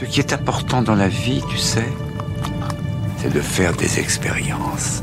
Ce qui est important dans la vie, tu sais, c'est de faire des expériences.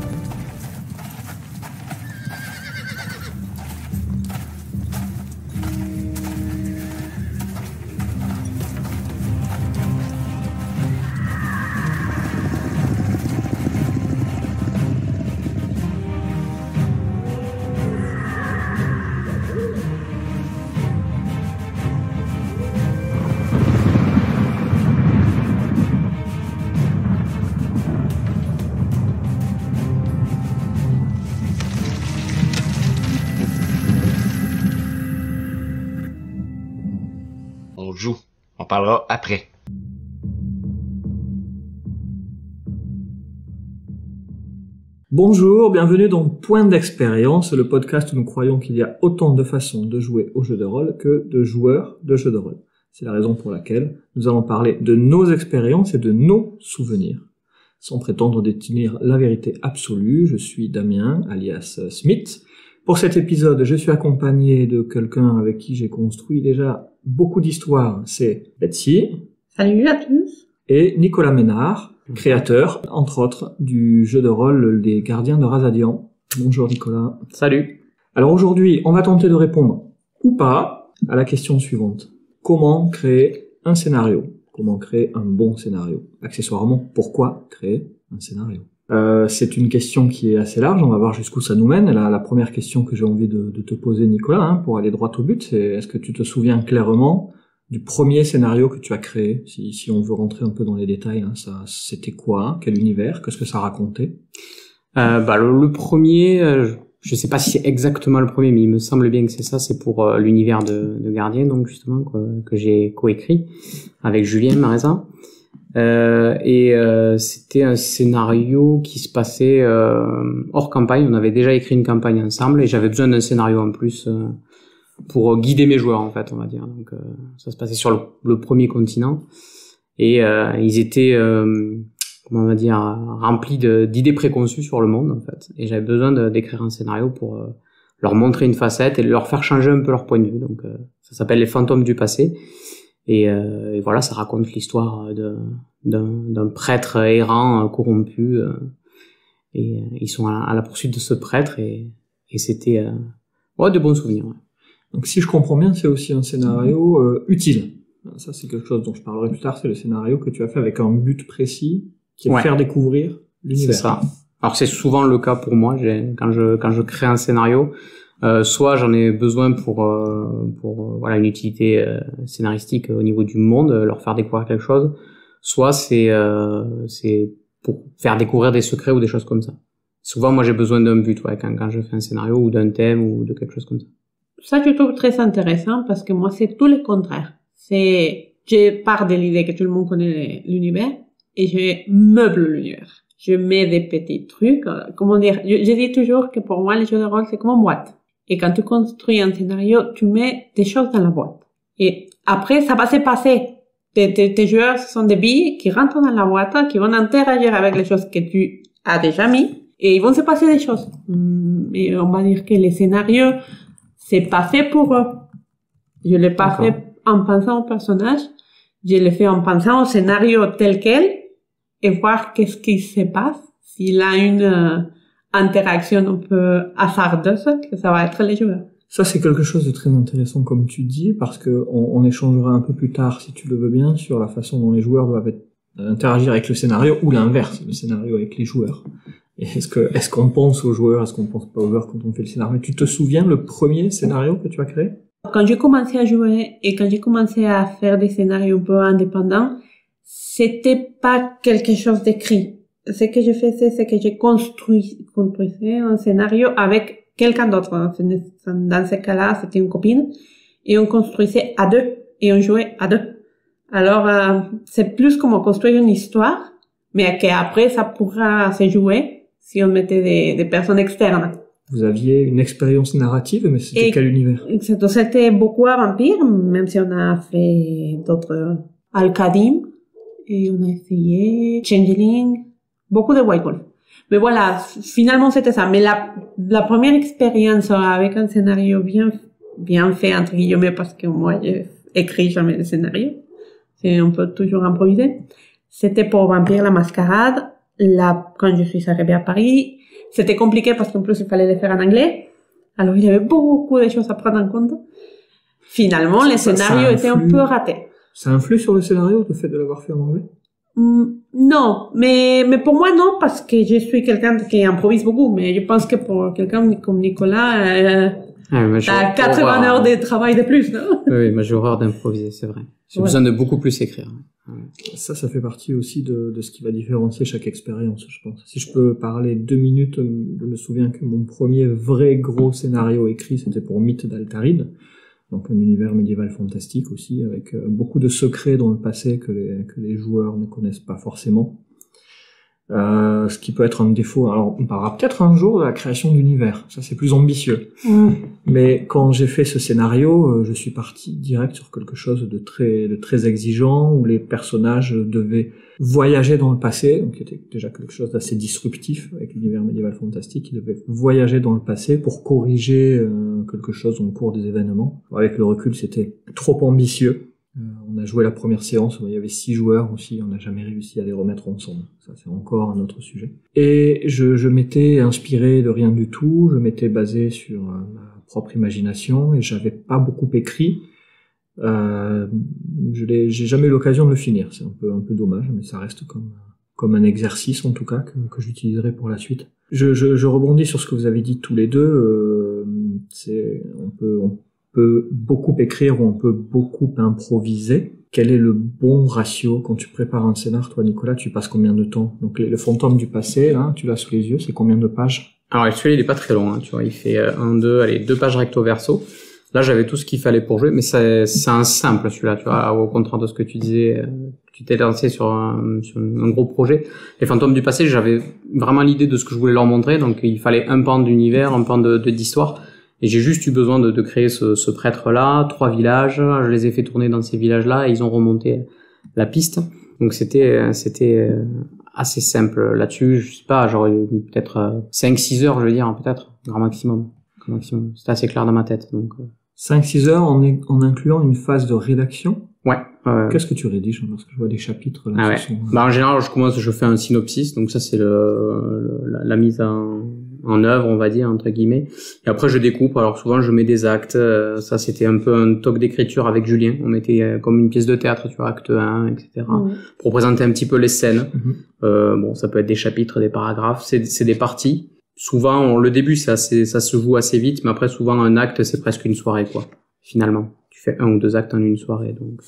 On joue. On parlera après. Bonjour, bienvenue dans Point d'expérience, le podcast où nous croyons qu'il y a autant de façons de jouer au jeu de rôle que de joueurs de jeux de rôle. C'est la raison pour laquelle nous allons parler de nos expériences et de nos souvenirs. Sans prétendre détenir la vérité absolue, je suis Damien, alias Smith. Pour cet épisode, je suis accompagné de quelqu'un avec qui j'ai construit déjà beaucoup d'histoires. C'est Betsy. Salut à tous. Et Nicolas Ménard, créateur, entre autres, du jeu de rôle Les Gardiens de Razadian. Bonjour Nicolas. Salut. Alors aujourd'hui, on va tenter de répondre, ou pas, à la question suivante. Comment créer un scénario ? Comment créer un bon scénario ? Accessoirement, pourquoi créer un scénario ? C'est une question qui est assez large, on va voir jusqu'où ça nous mène. La première question que j'ai envie de te poser, Nicolas, pour aller droit au but, c'est est-ce que tu te souviens clairement du premier scénario que tu as créé, si on veut rentrer un peu dans les détails, ça, c'était quoi, quel univers, qu'est-ce que ça racontait? Le premier, je sais pas si c'est exactement le premier, mais il me semble bien que c'est ça, c'est pour l'univers de Gardien, donc justement, que j'ai coécrit avec Julien Mareza. C'était un scénario qui se passait hors campagne. On avait déjà écrit une campagne ensemble et j'avais besoin d'un scénario en plus pour guider mes joueurs, en fait, on va dire. Donc ça se passait sur le premier continent et ils étaient remplis d'idées préconçues sur le monde, en fait. Et j'avais besoin d'écrire un scénario pour leur montrer une facette et leur faire changer un peu leur point de vue. Donc ça s'appelle Les Fantômes du passé. Et voilà, ça raconte l'histoire d'un prêtre errant corrompu et ils sont à la poursuite de ce prêtre et c'était de bons souvenirs. Ouais. Donc si je comprends bien, c'est aussi un scénario utile. Ça, c'est quelque chose dont je parlerai plus tard, c'est le scénario que tu as fait avec un but précis qui est de faire découvrir l'univers. C'est ça. Alors c'est souvent le cas pour moi, quand je crée un scénario, soit j'en ai besoin pour une utilité scénaristique au niveau du monde, leur faire découvrir quelque chose, soit c'est pour faire découvrir des secrets ou des choses comme ça. Souvent moi j'ai besoin d'un but quand je fais un scénario ou d'un thème ou de quelque chose comme ça. Ça je trouve très intéressant parce que moi c'est tout le contraire. Je pars de l'idée que tout le monde connaît l'univers et je meuble l'univers. Je mets des petits trucs, comment dire, je dis toujours que pour moi les jeux de rôle c'est comme une boîte. Et quand tu construis un scénario, tu mets des choses dans la boîte. Et après, ça va se passer. Tes joueurs sont des billes qui rentrent dans la boîte, qui vont interagir avec les choses que tu as déjà mis, et ils vont se passer des choses. Et on va dire que les scénarios, c'est pas fait pour eux. Je l'ai pas fait en pensant au personnage, je l'ai fait en pensant au scénario tel quel, et voir qu'est-ce qui se passe, s'il a une interaction un peu hasardeuse, que ça va être les joueurs. Ça, c'est quelque chose de très intéressant, comme tu dis, parce que on échangera un peu plus tard, si tu le veux bien, sur la façon dont les joueurs doivent interagir avec le scénario, ou l'inverse, le scénario avec les joueurs. Et est-ce qu'on pense aux joueurs, est-ce qu'on pense pas aux joueurs quand on fait le scénario? Tu te souviens le premier scénario que tu as créé? Quand j'ai commencé à jouer et quand j'ai commencé à faire des scénarios un peu indépendants, c'était pas quelque chose d'écrit. Ce que je faisais, c'est que je construisais un scénario avec quelqu'un d'autre. Dans ce cas-là, c'était une copine. Et on construisait à deux. Et on jouait à deux. Alors, c'est plus comme construire une histoire, mais qu'après, ça pourra se jouer si on mettait des personnes externes. Vous aviez une expérience narrative, mais c'était quel univers? C'était beaucoup à Vampire, même si on a fait d'autres Al-Qadim. Et on a essayé Changeling, beaucoup de White Wolf. Mais voilà, finalement c'était ça. Mais la première expérience avec un scénario bien fait, entre guillemets, parce que moi, j'écris jamais de scénario. on peut toujours improviser. C'était pour Vampire la Mascarade. Là, quand je suis arrivée à Paris, c'était compliqué parce qu'en plus, il fallait le faire en anglais. Alors, il y avait beaucoup de choses à prendre en compte. Finalement, les scénarios étaient un peu ratés. Ça influe sur le scénario, le fait de l'avoir fait en anglais? Non, mais pour moi non, parce que je suis quelqu'un qui improvise beaucoup, mais je pense que pour quelqu'un comme Nicolas, t'as 80 heures de travail de plus, non? Oui, moi j'ai horreur d'improviser, c'est vrai. J'ai besoin de beaucoup plus écrire. Ça fait partie aussi de ce qui va différencier chaque expérience, je pense. Si je peux parler 2 minutes, je me souviens que mon premier vrai gros scénario écrit, c'était pour Mythe d'Altaride. Donc un univers médiéval fantastique aussi, avec beaucoup de secrets dans le passé que les joueurs ne connaissent pas forcément. Ce qui peut être un défaut. Alors on parlera peut-être un jour de la création d'univers, ça c'est plus ambitieux. Mais quand j'ai fait ce scénario, je suis parti direct sur quelque chose de très exigeant, où les personnages devaient voyager dans le passé, donc qui était déjà quelque chose d'assez disruptif avec l'univers médiéval fantastique. Ils devaient voyager dans le passé pour corriger quelque chose au cours des événements. Avec le recul, c'était trop ambitieux. On a joué la première séance, il y avait 6 joueurs aussi, on n'a jamais réussi à les remettre ensemble. Ça, c'est encore un autre sujet. Et je m'étais inspiré de rien du tout, je m'étais basé sur ma propre imagination, et j'avais pas beaucoup écrit. J'ai jamais eu l'occasion de le finir, c'est un peu dommage, mais ça reste comme un exercice, en tout cas, que j'utiliserai pour la suite. Je rebondis sur ce que vous avez dit tous les deux, on peut beaucoup écrire ou on peut beaucoup improviser. Quel est le bon ratio quand tu prépares un scénar? Toi, Nicolas, tu passes combien de temps? Donc, le fantôme du passé, là, tu l'as sous les yeux, c'est combien de pages? Alors, celui-là, il est pas très long, hein, tu vois, il fait 2 pages recto verso. Là, j'avais tout ce qu'il fallait pour jouer, mais c'est un simple, celui-là, tu vois, au contraire de ce que tu disais, tu t'es lancé sur un gros projet. Les fantômes du passé, j'avais vraiment l'idée de ce que je voulais leur montrer, donc il fallait un pan d'univers, un pan d'histoire. Et j'ai juste eu besoin de créer ce prêtre-là, 3 villages, je les ai fait tourner dans ces villages-là, et ils ont remonté la piste. Donc c'était assez simple là-dessus, je sais pas, j'aurais eu peut-être 5-6 heures, je veux dire, peut-être, grand maximum. C'était assez clair dans ma tête, donc. 5-6 heures en incluant une phase de rédaction? Ouais. Qu'est-ce que tu rédiges lorsque je vois des chapitres là? Ouais. En général, je fais un synopsis, donc ça c'est la mise en œuvre, on va dire, entre guillemets. Et après, je découpe. Alors souvent, je mets des actes. Ça, c'était un peu un toc d'écriture avec Julien. On mettait comme une pièce de théâtre, tu vois, acte 1, etc. Pour présenter un petit peu les scènes. Bon, ça peut être des chapitres, des paragraphes. C'est des parties. Souvent, le début, ça se joue assez vite, mais après, souvent, un acte, c'est presque une soirée, quoi. Finalement, tu fais 1 ou 2 actes en une soirée, donc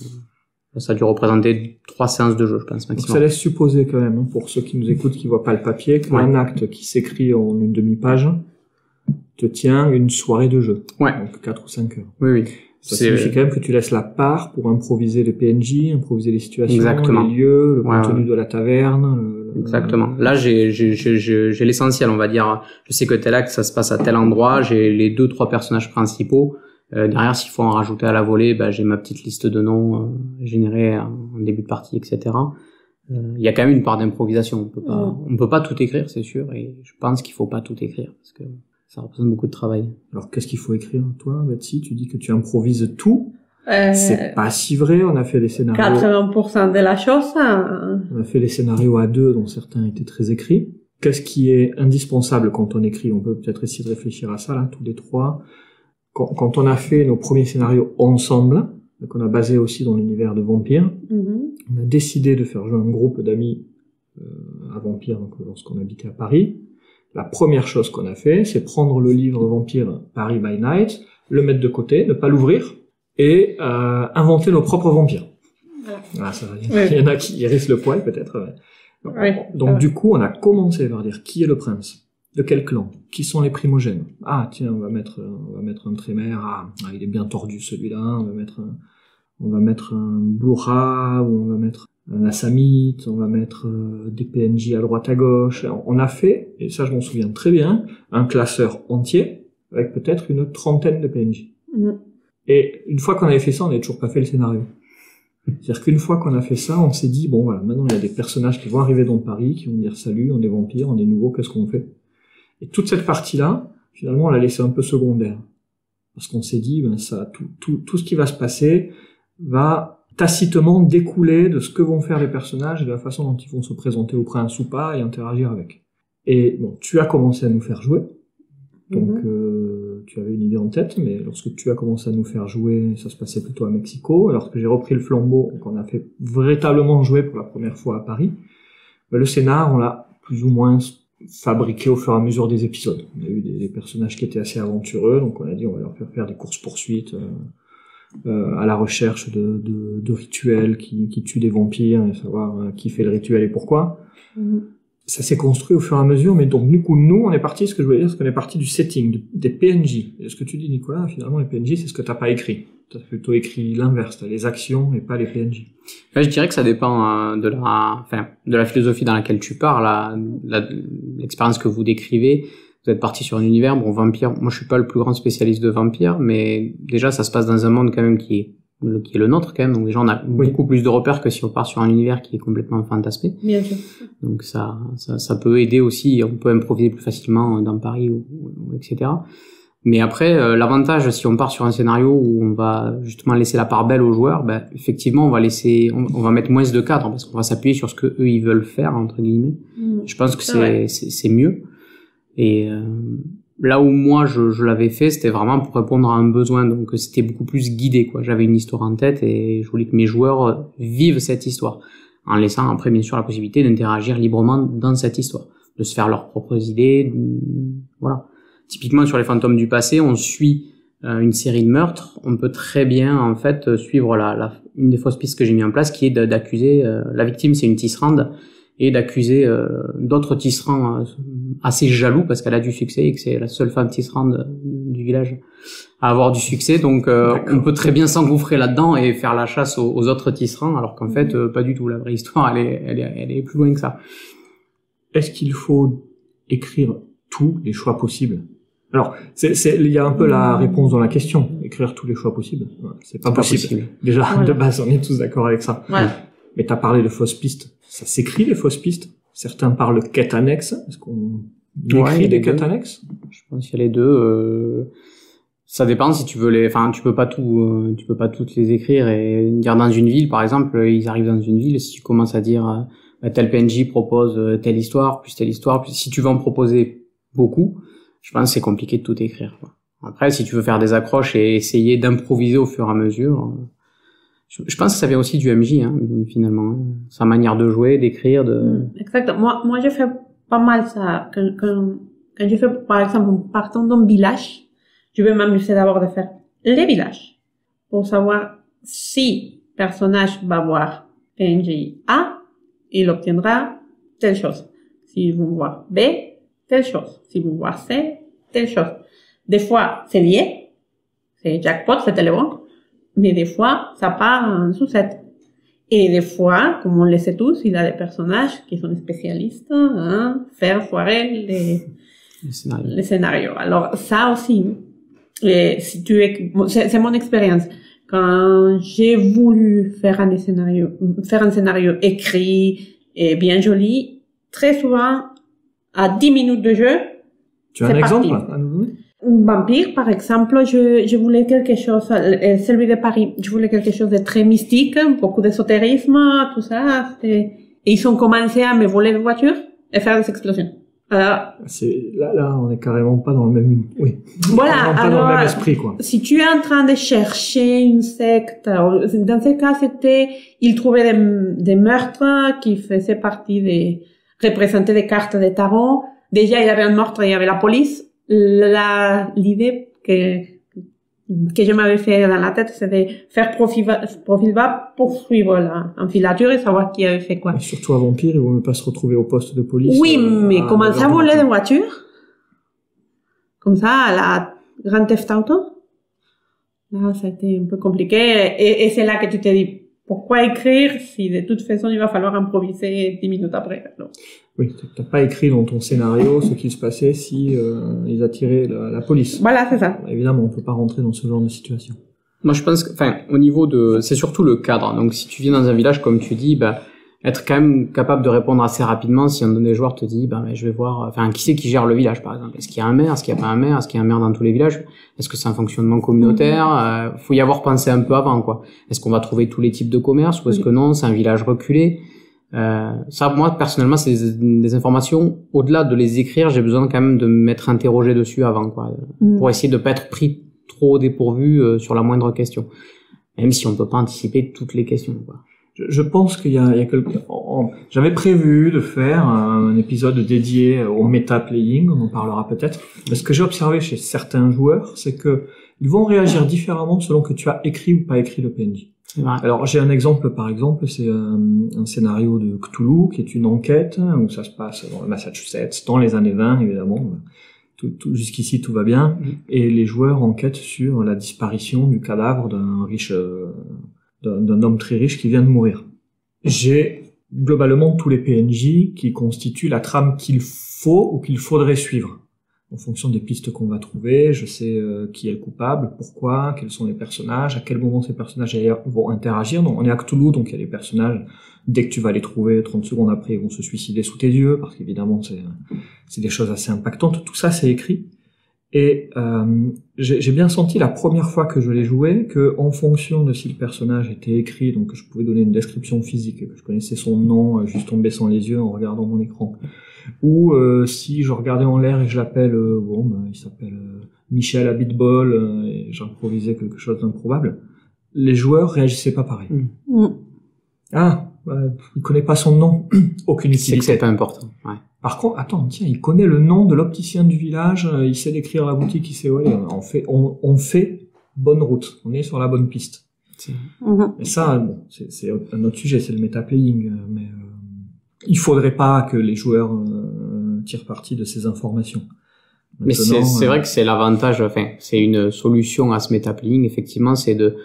ça a dû représenter 3 séances de jeu, je pense, maximum. Donc ça laisse supposer quand même, hein, pour ceux qui nous écoutent, qui voient pas le papier, qu'un acte qui s'écrit en une demi-page te tient une soirée de jeu. Ouais. Donc 4 ou 5 heures. Oui. Ça signifie quand même que tu laisses la part pour improviser les PNJ, improviser les situations, Exactement. Les lieux, le contenu de la taverne. Exactement. Là, j'ai l'essentiel, on va dire. Je sais que tel acte, ça se passe à tel endroit. J'ai les 2-3 personnages principaux. Derrière, s'il faut en rajouter à la volée, j'ai ma petite liste de noms générée en début de partie, etc. Il y a quand même une part d'improvisation. On peut pas tout écrire, c'est sûr. Et je pense qu'il faut pas tout écrire parce que ça représente beaucoup de travail. Alors, qu'est-ce qu'il faut écrire, toi, Betsy? Tu dis que tu improvises tout. C'est pas si vrai, on a fait les scénarios. 80% de la chose, hein. On a fait les scénarios à 2, dont certains étaient très écrits. Qu'est-ce qui est indispensable quand on écrit? On peut peut-être essayer de réfléchir à ça, là, tous les 3. Quand on a fait nos premiers scénarios ensemble, qu'on a basé aussi dans l'univers de Vampire, on a décidé de faire jouer un groupe d'amis à Vampire, donc lorsqu'on habitait à Paris. La première chose qu'on a fait, c'est prendre le livre Vampire Paris by Night, le mettre de côté, ne pas l'ouvrir, et inventer nos propres vampires. Voilà, ça va dire. Il y en a qui hérissent le poil, peut-être. Donc du coup, on a commencé par dire qui est le prince, de quel clan, qui sont les primogènes. Ah tiens, on va mettre un Trémère. Ah, il est bien tordu celui-là. On va mettre un Blura, ou on va mettre un Assamite, on va mettre des PNJ à droite à gauche. On a fait, et ça je m'en souviens très bien, un classeur entier avec peut-être une 30aine de PNJ. Et une fois qu'on avait fait ça, on n'avait toujours pas fait le scénario. C'est-à-dire qu'une fois qu'on a fait ça, on s'est dit, bon voilà, maintenant il y a des personnages qui vont arriver dans Paris, qui vont dire salut, on est vampires, on est nouveaux, qu'est-ce qu'on fait? Et toute cette partie-là, finalement, on l'a laissé un peu secondaire. Parce qu'on s'est dit, tout ce qui va se passer va tacitement découler de ce que vont faire les personnages et de la façon dont ils vont se présenter au prince ou pas et interagir avec. Et bon, tu as commencé à nous faire jouer, donc tu avais une idée en tête, mais lorsque tu as commencé à nous faire jouer, ça se passait plutôt à Mexico. Alors que j'ai repris le flambeau, qu'on a fait véritablement jouer pour la première fois à Paris, le scénar, on l'a plus ou moins fabriqué au fur et à mesure des épisodes. On a eu des personnages qui étaient assez aventureux, donc on a dit on va leur faire des courses-poursuites à la recherche de rituels qui tuent des vampires, et savoir qui fait le rituel et pourquoi. Ça s'est construit au fur et à mesure, mais donc du coup, nous, on est parti, ce que je voulais dire, c'est qu'on est parti du setting, des PNJ. Et ce que tu dis, Nicolas, finalement, les PNJ, c'est ce que t'as pas écrit. T'as plutôt écrit l'inverse, t'as les actions et pas les PNJ. Ouais, je dirais que ça dépend de la philosophie dans laquelle tu parles, l'expérience que vous décrivez. Vous êtes parti sur un univers, bon, vampire. Moi, je suis pas le plus grand spécialiste de vampires, mais déjà, ça se passe dans un monde quand même qui est le nôtre quand même, donc déjà on a beaucoup plus de repères que si on part sur un univers qui est complètement fantasmé. Bien sûr. Donc ça peut aider aussi, on peut improviser plus facilement dans Paris ou etc. Mais après, l'avantage si on part sur un scénario où on va justement laisser la part belle aux joueurs, effectivement on va mettre moins de cadres parce qu'on va s'appuyer sur ce que eux ils veulent faire entre guillemets. Je pense que c'est mieux. Et là où moi je l'avais fait, c'était vraiment pour répondre à un besoin, donc c'était beaucoup plus guidé quoi. J'avais une histoire en tête et je voulais que mes joueurs vivent cette histoire, en laissant après bien sûr la possibilité d'interagir librement dans cette histoire, de se faire leurs propres idées, voilà. Typiquement sur les fantômes du passé, on suit une série de meurtres, on peut très bien en fait suivre une des fausses pistes que j'ai mis en place, qui est d'accuser la victime, c'est une tisserande, et d'accuser d'autres tisserands assez jaloux parce qu'elle a du succès et que c'est la seule femme tisserande du village à avoir du succès, donc on peut très bien s'engouffrer là-dedans et faire la chasse aux autres tisserands, alors qu'en fait pas du tout, la vraie histoire elle est plus loin que ça. Est-ce qu'il faut écrire tous les choix possibles? Alors, il y a un peu la réponse dans la question, écrire tous les choix possibles. C'est pas possible. Déjà, voilà. De base, on est tous d'accord avec ça. Ouais. Mais t'as parlé de fausses pistes. Ça s'écrit, les fausses pistes. Certains parlent de quêtes annexes. Est-ce qu'on écrit des quêtes annexes? Je pense qu'il y a les deux. Ça dépend si tu veux tu peux pas toutes les écrire et dire dans une ville, par exemple, ils arrivent dans une ville, si tu commences à dire, tel PNJ propose telle histoire, plus si tu veux en proposer beaucoup, je pense que c'est compliqué de tout écrire, quoi. Après, si tu veux faire des accroches et essayer d'improviser au fur et à mesure, je pense que ça vient aussi du MJ, finalement. Sa manière de jouer, d'écrire, Exactement. Moi, je fais pas mal ça. Quand je fais, par exemple, en partant d'un village, je vais m'amuser d'abord de faire les villages pour savoir si le personnage va voir PNJ A, il obtiendra telle chose. S'ils vont voir B, telle chose. S'ils vont voir C, telle chose. Des fois, c'est lié. C'est jackpot, c'était le bon. Mais des fois, ça part en sous-set. Et des fois, comme on le sait tous, il y a des personnages qui sont spécialistes, faire foirer les scénarios. Alors, ça aussi, c'est mon expérience. Quand j'ai voulu faire un scénario écrit et bien joli, très souvent, à 10 minutes de jeu, tu as un exemple à nous donner? Vampire, par exemple, je voulais quelque chose, celui de Paris, je voulais quelque chose de très mystique, beaucoup d'ésotérisme, tout ça. Et ils ont commencé à me voler des voitures et faire des explosions. Là, on est carrément pas dans le même, Voilà. Pas dans le même esprit, quoi. Si tu es en train de chercher une secte, dans ce cas, ils trouvaient des meurtres qui faisaient partie représentaient des cartes de tarot. Déjà, il y avait un meurtre, il y avait la police. L'idée que je m'avais fait dans la tête, c'est de faire profil bas pour suivre l'enfilature et savoir qui avait fait quoi. Et surtout à Vampire, il vaut mieux pas se retrouver au poste de police. Oui, mais commencer à voler des voitures, comme ça, à la Grand Theft Auto, là, ça a été un peu compliqué. Et c'est là que tu te dis, pourquoi écrire si de toute façon il va falloir improviser 10 minutes après, alors. Oui, t'as pas écrit dans ton scénario ce qu'il se passait si ils attiraient la police. Voilà, c'est ça. Évidemment, on peut pas rentrer dans ce genre de situation. Moi, je pense que, au niveau c'est surtout le cadre. Donc, si tu viens dans un village, comme tu dis, être quand même capable de répondre assez rapidement si un de des joueurs te dit, je vais voir, qui c'est qui gère le village, par exemple. Est-ce qu'il y a un maire? Est-ce qu'il n'y a pas un maire? Est-ce qu'il y a un maire dans tous les villages? Est-ce que c'est un fonctionnement communautaire? Faut y avoir pensé un peu avant, quoi. Est-ce qu'on va trouver tous les types de commerces ou est-ce que non, c'est un village reculé? Ça, moi, personnellement, c'est des informations, au-delà de les écrire, j'ai besoin quand même de m'être interrogé dessus avant, quoi. Pour essayer de pas être pris trop dépourvu sur la moindre question. Même si on peut pas anticiper toutes les questions, quoi. Je pense qu'il y a j'avais prévu de faire un épisode dédié au meta-playing, on en parlera peut-être. Mais ce que j'ai observé chez certains joueurs, c'est que ils vont réagir différemment selon que tu as écrit ou pas écrit le PNJ. C'est vrai. Alors j'ai un exemple, par exemple, c'est un scénario de Cthulhu qui est une enquête où ça se passe dans le Massachusetts, dans les années 20 évidemment. Jusqu'ici tout va bien, et les joueurs enquêtent sur la disparition du cadavre d'un homme très riche qui vient de mourir. J'ai globalement tous les PNJ qui constituent la trame qu'il faut ou qu'il faudrait suivre. En fonction des pistes qu'on va trouver, je sais qui est le coupable, pourquoi, quels sont les personnages, à quel moment ces personnages vont interagir. Donc, on est à Cthulhu, donc il y a des personnages, dès que tu vas les trouver, 30 secondes après, ils vont se suicider sous tes yeux, parce qu'évidemment, c'est des choses assez impactantes. Tout ça, c'est écrit. Et j'ai bien senti la première fois que je l'ai joué que en fonction de si le personnage était écrit, donc que je pouvais donner une description physique, que je connaissais son nom juste en baissant les yeux en regardant mon écran, ou si je regardais en l'air et je l'appelle, il s'appelle Michel Abitbol, et j'improvisais quelque chose d'improbable, les joueurs réagissaient pas pareil. Il connaît pas son nom, aucune utilité. C'est que c'est pas important. Ouais. Par contre, attends, tiens, il connaît le nom de l'opticien du village, il sait décrire la boutique, il sait où aller. On fait bonne route, on est sur la bonne piste. Et ça, bon, c'est un autre sujet, c'est le meta-playing, mais il faudrait pas que les joueurs tirent parti de ces informations. Maintenant, mais c'est vrai que c'est l'avantage, c'est une solution à ce meta-playing, effectivement, c'est de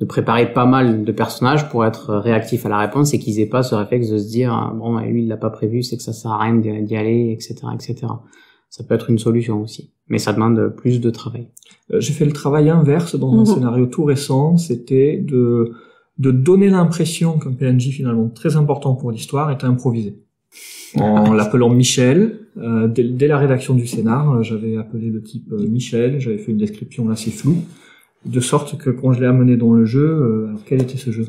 préparer pas mal de personnages pour être réactifs à la réponse et qu'ils aient pas ce réflexe de se dire lui il l'a pas prévu, c'est que ça sert à rien d'y aller, etc., etc. Ça peut être une solution aussi, mais ça demande plus de travail. J'ai fait le travail inverse dans un scénario tout récent, c'était de donner l'impression qu'un PNJ finalement très important pour l'histoire était improvisé. En l'appelant Michel, dès la rédaction du scénar, j'avais appelé le type Michel, j'avais fait une description assez floue, de sorte que quand je l'ai amené dans le jeu, alors quel était ce jeu?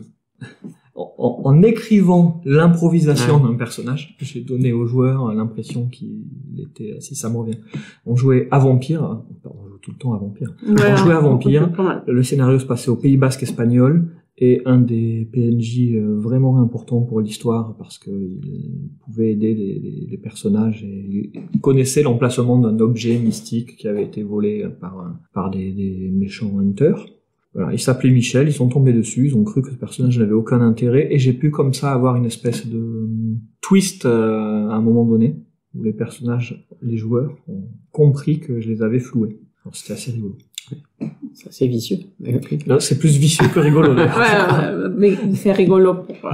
En écrivant l'improvisation d'un personnage, j'ai donné aux joueurs l'impression qu'il était, si ça me revient, on jouait à Vampire, on joue tout le temps à Vampire, on jouait à Vampire, le scénario se passait au Pays Basque espagnol, et un des PNJ vraiment important pour l'histoire parce qu'il pouvait aider les personnages et il connaissait l'emplacement d'un objet mystique qui avait été volé par des méchants hunters. Voilà, il s'appelait Michel, ils sont tombés dessus, ils ont cru que ce personnage n'avait aucun intérêt et j'ai pu comme ça avoir une espèce de twist à un moment donné où les personnages, les joueurs ont compris que je les avais floués. Alors c'était assez rigolo. C'est assez vicieux. Non, c'est plus vicieux que rigolo. Mais c'est rigolo pour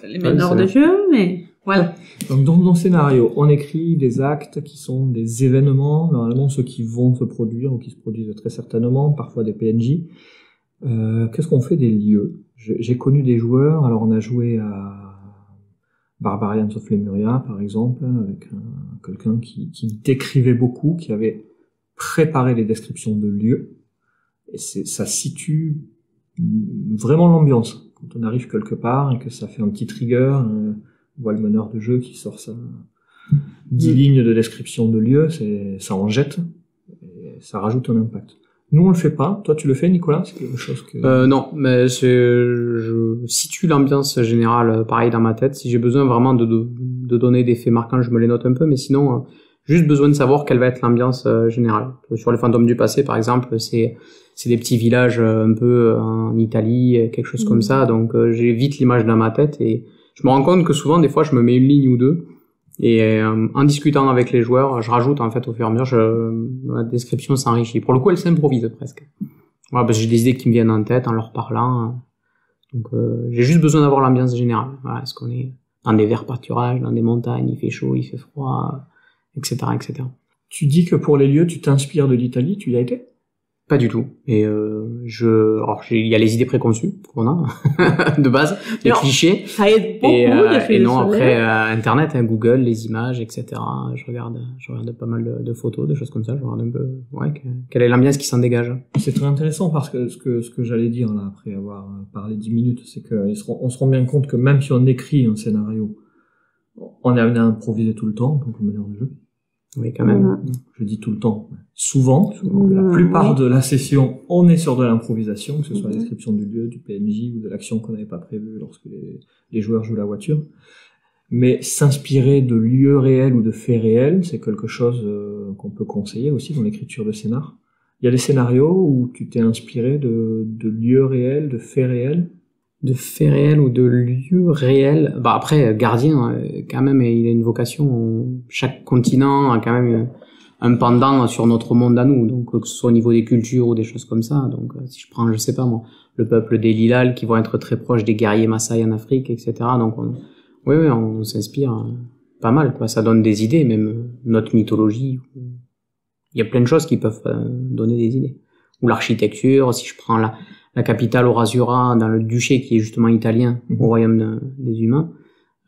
les meneurs de jeu, mais voilà. Donc dans le scénario, on écrit des actes qui sont des événements, normalement ceux qui vont se produire ou qui se produisent très certainement, parfois des PNJ. Qu'est-ce qu'on fait des lieux? J'ai connu des joueurs, alors on a joué à Barbarians of Lemuria par exemple, avec quelqu'un qui décrivait beaucoup, qui avait préparé les descriptions de lieux, et ça situe vraiment l'ambiance. Quand on arrive quelque part et que ça fait un petit trigger, on voit le meneur de jeu qui sort 10 lignes de description de lieux, ça en jette, et ça rajoute un impact. Nous, on le fait pas. Toi, tu le fais, Nicolas? C'est quelque chose que... Non, mais je situe l'ambiance générale pareil dans ma tête. Si j'ai besoin vraiment de donner des faits marquants, je me les note un peu, mais sinon, juste besoin de savoir quelle va être l'ambiance générale. Sur les fantômes du passé, par exemple, c'est des petits villages un peu en Italie, quelque chose comme ça, donc j'ai vite l'image dans ma tête et je me rends compte que souvent, des fois, je me mets une ligne ou deux et en discutant avec les joueurs, je rajoute en fait au fur et à mesure, la description s'enrichit. Pour le coup, elle s'improvise presque. Voilà, parce que j'ai des idées qui me viennent en tête en leur parlant. Donc j'ai juste besoin d'avoir l'ambiance générale. Voilà, est-ce qu'on est dans des verts pâturages, dans des montagnes, il fait chaud, il fait froid, etc., etc. Tu dis que pour les lieux, tu t'inspires de l'Italie, tu y as été? Pas du tout. Et alors il y a les idées préconçues qu'on a de base, les clichés. Ça aide beaucoup Et non, après Internet, Google, les images, etc. Je regarde pas mal de photos, de choses comme ça. Je regarde un peu, quelle est l'ambiance qui s'en dégage. C'est très intéressant parce que ce que j'allais dire là après avoir parlé 10 minutes, c'est que on se rend bien compte que même si on écrit un scénario, on est amené à improviser tout le temps, donc le meneur de jeu. Oui, quand même. Je dis tout le temps. Souvent, la plupart de la session, on est sur de l'improvisation, que ce soit la description du lieu, du PNJ ou de l'action qu'on n'avait pas prévue lorsque les joueurs jouent la voiture. Mais s'inspirer de lieux réels ou de faits réels, c'est quelque chose qu'on peut conseiller aussi dans l'écriture de scénar. Il y a des scénarios où tu t'es inspiré de lieux réels, de faits réels. De faits réels ou de lieux réels. Bah après, Gardien, quand même, il a une vocation. Chaque continent a quand même un pendant sur notre monde à nous. Donc, que ce soit au niveau des cultures ou des choses comme ça. Donc, si je prends, je sais pas moi, le peuple des Lilal qui vont être très proches des guerriers Maasai en Afrique, etc. Donc, on s'inspire pas mal, quoi. Ça donne des idées, même notre mythologie. Il y a plein de choses qui peuvent donner des idées. Ou l'architecture, si je prends la capitale Orasura dans le duché qui est justement italien au royaume des humains.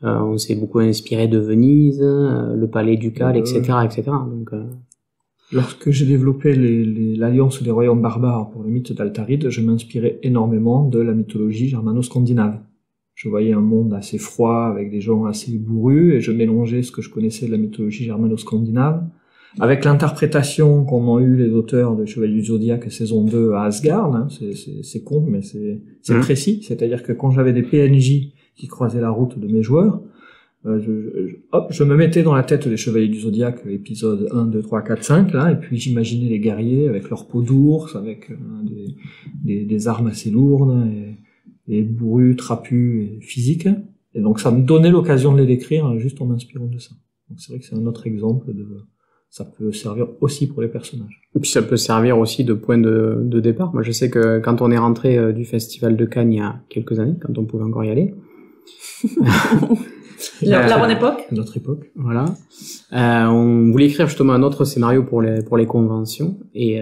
On s'est beaucoup inspiré de Venise, le palais ducal, etc., etc. Donc, lorsque j'ai développé l'alliance des royaumes barbares pour le mythe d'Altaride, je m'inspirais énormément de la mythologie germano-scandinave. Je voyais un monde assez froid avec des gens assez bourrus et je mélangeais ce que je connaissais de la mythologie germano-scandinave avec l'interprétation qu'en ont eu les auteurs de Chevalier du Zodiaque saison 2 à Asgard. Hein. C'est con, mais c'est précis. C'est-à-dire que quand j'avais des PNJ qui croisaient la route de mes joueurs, je me mettais dans la tête des Chevaliers du Zodiaque, épisode 1, 2, 3, 4, 5, là, et puis j'imaginais les guerriers avec leur peau d'ours, avec des armes assez lourdes, et bourrus, trapus, et physiques. Et donc ça me donnait l'occasion de les décrire juste en m'inspirant de ça. Donc c'est vrai que c'est un autre exemple ça peut servir aussi pour les personnages. Et puis ça peut servir aussi de point de départ. Moi je sais que quand on est rentré du festival de Cannes il y a quelques années, quand on pouvait encore y aller, la bonne époque. Notre époque. Voilà. On voulait écrire justement un autre scénario pour les conventions et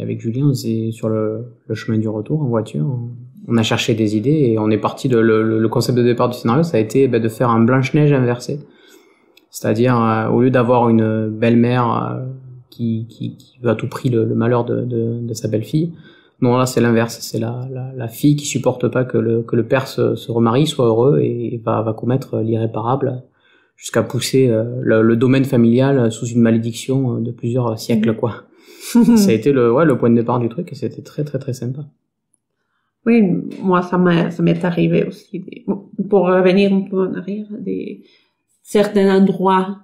avec Julien, on s'est sur le chemin du retour en voiture. On a cherché des idées et on est parti le concept de départ du scénario, ça a été de faire un Blanche-Neige inversé. C'est-à-dire, au lieu d'avoir une belle-mère qui veut à tout prix le malheur de sa belle-fille, non, là c'est l'inverse, c'est la fille qui supporte pas que le père se remarie, soit heureux et va commettre l'irréparable jusqu'à pousser le domaine familial sous une malédiction de plusieurs siècles, quoi. Ça a été le point de départ du truc et c'était très très très sympa. Oui, moi ça m'est arrivé aussi pour revenir un peu en arrière certains endroits,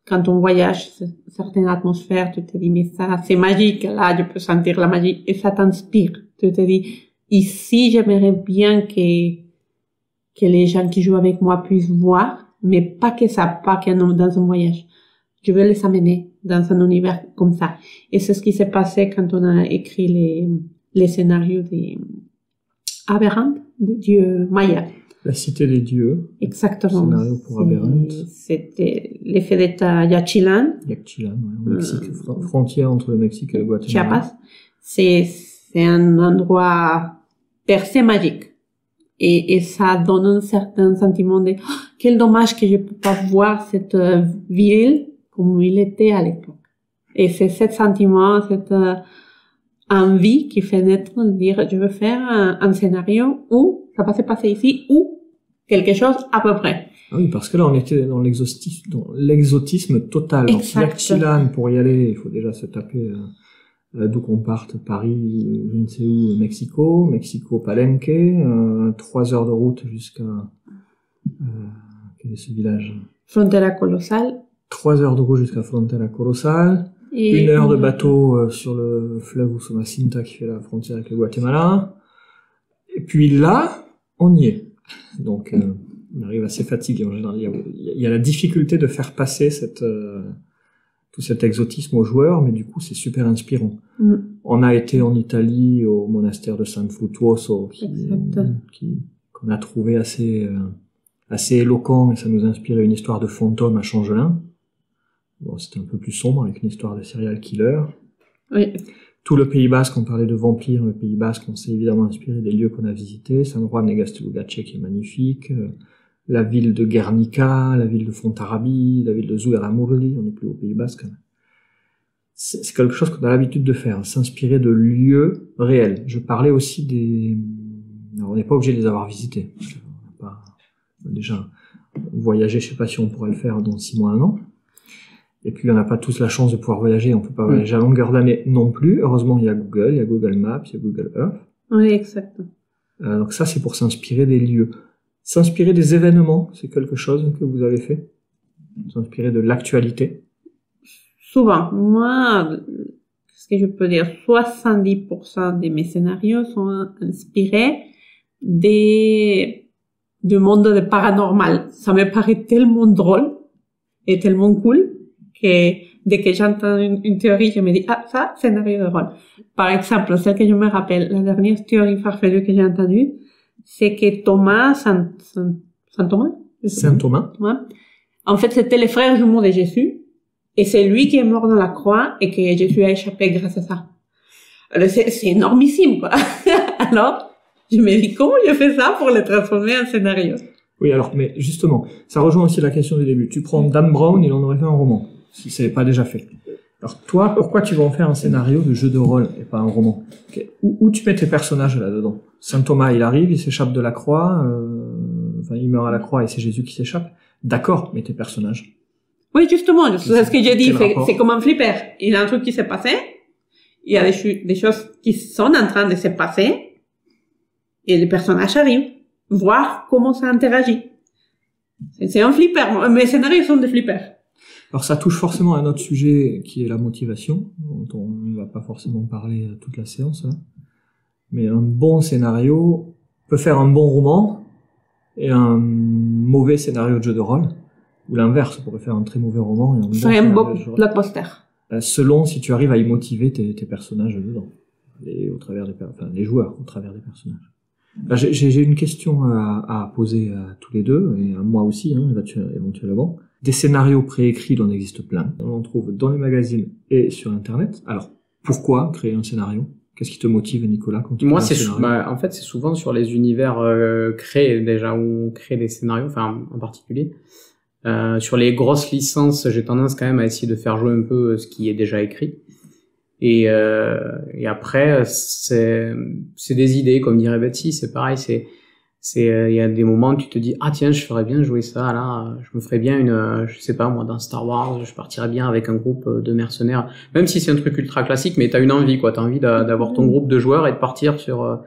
quand on voyage, certaines atmosphères, tu te dis, mais ça, c'est magique, là, je peux sentir la magie, et ça t'inspire. Tu te dis, ici, j'aimerais bien que les gens qui jouent avec moi puissent voir, mais pas que dans un voyage. Je veux les amener dans un univers comme ça. Et c'est ce qui s'est passé quand on a écrit les scénarios des Aberrant, des dieux mayas. La cité des dieux. Exactement. Scénario pour Aberrant. C'était l'effet d'état Yaxchilán. Yaxchilán, au Mexique, frontière entre le Mexique et le Guatemala. Chiapas. C'est un endroit percé magique. Et ça donne un certain sentiment de quel dommage que je peux pas voir cette ville comme il était à l'époque. Et c'est ce sentiment, cette envie qui fait naître de dire je veux faire un scénario où ça va se passer ici ou quelque chose à peu près. Ah oui, parce que là on était dans l'exotisme total. Donc Yaxchilán, pour y aller, il faut déjà se taper d'où qu'on parte, Paris ou je ne sais où, Mexico Palenque, 3 heures de route jusqu'à quel est ce village? Frontera Colossal. 3 heures de route jusqu'à Frontera Colossal. Et 1 heure de bateau sur le fleuve Usumacinta qui fait la frontière avec le Guatemala. Et puis là, on y est. Donc, on arrive assez fatigué en général. Il y a la difficulté de faire passer tout cet exotisme aux joueurs, mais du coup, c'est super inspirant. Mm. On a été en Italie au monastère de San Frutuoso, qu'on a trouvé assez éloquent, et ça nous inspirait une histoire de fantôme à Changelin. Bon, c'était un peu plus sombre, avec une histoire de serial killer. Oui. Tout le Pays Basque, on parlait de vampires, le Pays Basque, on s'est évidemment inspiré des lieux qu'on a visités. San Juan de Gaztelugatxe qui est magnifique, la ville de Guernica, la ville de Fontarrabie, la ville de Zugarramurdi, on n'est plus au Pays Basque. C'est quelque chose qu'on a l'habitude de faire, s'inspirer de lieux réels. Je parlais aussi des... Alors, on n'est pas obligé de les avoir visités. On n'a pas déjà voyager, je sais pas si on pourra le faire dans 6 mois, 1 an. Et puis, on n'a pas tous la chance de pouvoir voyager, on peut pas voyager à longueur d'année non plus. Heureusement, il y a Google Maps, il y a Google Earth. Oui, exactement. Donc ça, c'est pour s'inspirer des lieux. S'inspirer des événements, c'est quelque chose que vous avez fait? S'inspirer de l'actualité? Souvent. Moi, ce que je peux dire, 70% de mes scénarios sont inspirés du monde de paranormal. Ça me paraît tellement drôle et tellement cool que dès que j'entends une théorie, je me dis, ah, ça, scénario de rôle. Par exemple, celle que je me rappelle, la dernière théorie farfelue que j'ai entendue, c'est que Saint Thomas, en fait, c'était le frère jumeau de Jésus, et c'est lui qui est mort dans la croix, et que Jésus a échappé grâce à ça. Alors, c'est énormissime, quoi. Alors, je me dis, comment je fais ça pour le transformer en scénario? Oui, alors, mais justement, ça rejoint aussi la question du début. Tu prends Dan Brown, il en aurait fait un roman, si ça n'avait pas déjà fait. Alors, toi, pourquoi tu vas en faire un scénario de jeu de rôle et pas un roman? Okay. Où tu mets tes personnages là-dedans? Saint Thomas, il arrive, il s'échappe de la croix, enfin, il meurt à la croix et c'est Jésus qui s'échappe. D'accord, mais tes personnages. Oui, justement, c'est ce que j'ai dit, c'est comme un flipper. Il y a un truc qui s'est passé, il y a des choses qui sont en train de se passer, et les personnages arrivent, voir comment ça interagit. C'est un flipper. Mes scénarios sont des flippers. Alors ça touche forcément à un autre sujet qui est la motivation, dont on ne va pas forcément parler toute la séance là. Mais un bon scénario peut faire un bon roman et un mauvais scénario de jeu de rôle, ou l'inverse, pourrait faire un très mauvais roman et un bon scénario de jeu de rôle. Blockbuster. Selon si tu arrives à y motiver tes personnages dedans, et au travers les joueurs au travers des personnages. Là, j'ai une question à poser à tous les deux, et à moi aussi, éventuellement. Des scénarios préécrits, il en existe plein. On en trouve dans les magazines et sur Internet. Alors, pourquoi créer un scénario? Qu'est-ce qui te motive, Nicolas, quand tu Moi, crées un scénario? en fait, c'est souvent sur les univers créés déjà, où on crée des scénarios, enfin, en particulier. Sur les grosses licences, j'ai tendance quand même à essayer de faire jouer un peu ce qui est déjà écrit. Et après, c'est des idées, comme dirait Betsy, c'est pareil, il y a des moments où tu te dis, ah tiens, je ferais bien jouer ça, là, je me ferais bien je sais pas, moi, dans Star Wars, je partirais bien avec un groupe de mercenaires, même si c'est un truc ultra classique, mais t'as une envie, quoi, t'as envie d'avoir ton groupe de joueurs et de partir sur,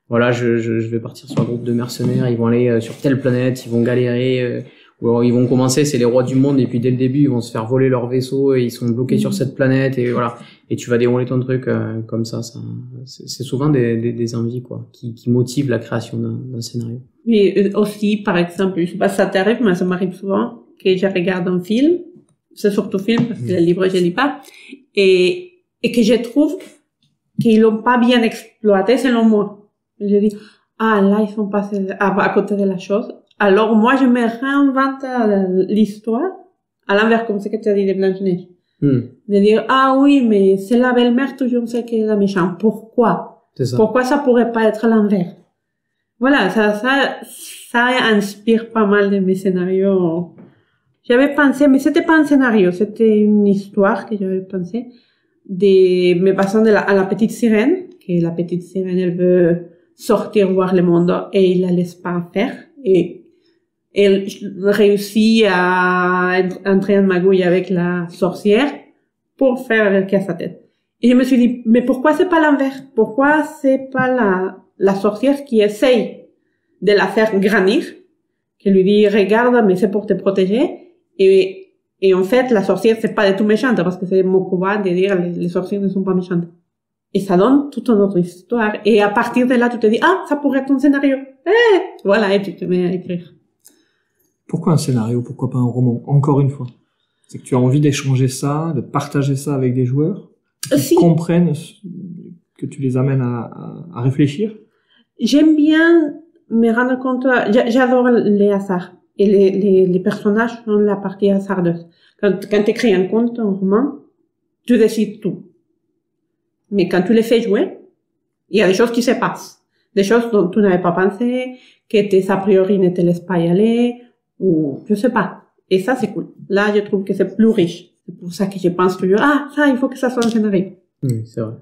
voilà, je vais partir sur un groupe de mercenaires, ils vont aller sur telle planète, ils vont galérer, ou alors ils vont commencer, c'est les rois du monde, et puis dès le début, ils vont se faire voler leur vaisseau, et ils sont bloqués sur cette planète, et voilà. Et tu vas dérouler ton truc comme ça. C'est souvent des envies, quoi, qui motivent la création d'un scénario. Mais aussi, par exemple, je sais pas si ça t'arrive, mais ça m'arrive souvent que je regarde un film, c'est surtout film, parce que le livre, je lis pas, et que je trouve qu'ils l'ont pas bien exploité selon moi. Je dis, ah, là, ils sont passés à côté de la chose. Alors, moi, je me réinvente l'histoire à l'envers, comme ce que tu as dit de Blanche-Neige. De dire, ah oui, mais c'est la belle-mère, toujours celle qui est la méchante. Pourquoi? Pourquoi ça pourrait pas être l'envers? Voilà, ça inspire pas mal de mes scénarios. J'avais pensé, mais c'était pas un scénario, c'était une histoire que j'avais pensé, me passant à la petite sirène, que la petite sirène, elle veut sortir voir le monde et il la laisse pas faire, et elle réussit à entrer en magouille avec la sorcière pour faire qu'à sa tête. Et je me suis dit, mais pourquoi c'est pas l'envers? Pourquoi c'est pas la sorcière qui essaye de la faire granir, qui lui dit, regarde, mais c'est pour te protéger, et en fait, la sorcière, c'est pas du tout méchante, parce que c'est Mokuba de dire, les sorcières ne sont pas méchantes. Et ça donne toute une autre histoire. Et à partir de là, tu te dis, ah, ça pourrait être ton scénario. Voilà, et tu te mets à écrire. Pourquoi un scénario? Pourquoi pas un roman? Encore une fois. C'est que tu as envie d'échanger ça, de partager ça avec des joueurs, qui comprennent, que tu les amènes à réfléchir. J'aime bien me rendre compte, j'adore les hasards. Et les personnages sont la partie hasardeuse. Quand tu écris un conte, un roman, tu décides tout. Mais quand tu les fais jouer, il y a des choses qui se passent. Des choses dont tu n'avais pas pensé, que tes a priori ne te laissent pas y aller, ou je sais pas. Et ça, c'est cool. Là, je trouve que c'est plus riche. C'est pour ça que je pense toujours, ça, il faut que ça soit un scénario. Oui, c'est vrai.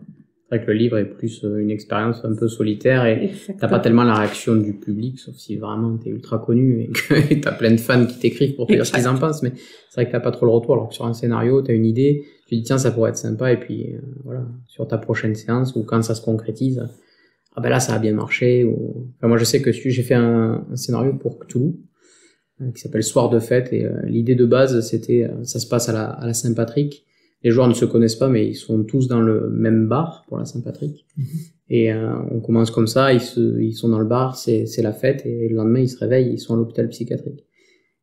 C'est vrai que le livre est plus une expérience un peu solitaire et Exactement. t'as pas tellement la réaction du public, sauf si vraiment t'es ultra connu et que t'as plein de fans qui t'écrivent pour te dire ce qu'ils en pensent, mais c'est vrai que t'as pas trop le retour, alors que sur un scénario, t'as une idée, tu dis tiens, ça pourrait être sympa, et puis voilà, sur ta prochaine séance, ou quand ça se concrétise, ah ben là, ça a bien marché, ou... Enfin, moi je sais que j'ai fait un scénario pour Cthulhu, qui s'appelle Soir de fête, et l'idée de base, c'était, ça se passe à la Saint-Patrick. Les joueurs ne se connaissent pas, mais ils sont tous dans le même bar pour la Saint-Patrick. Et on commence comme ça, ils sont dans le bar, c'est la fête, et le lendemain, ils se réveillent, ils sont à l'hôpital psychiatrique.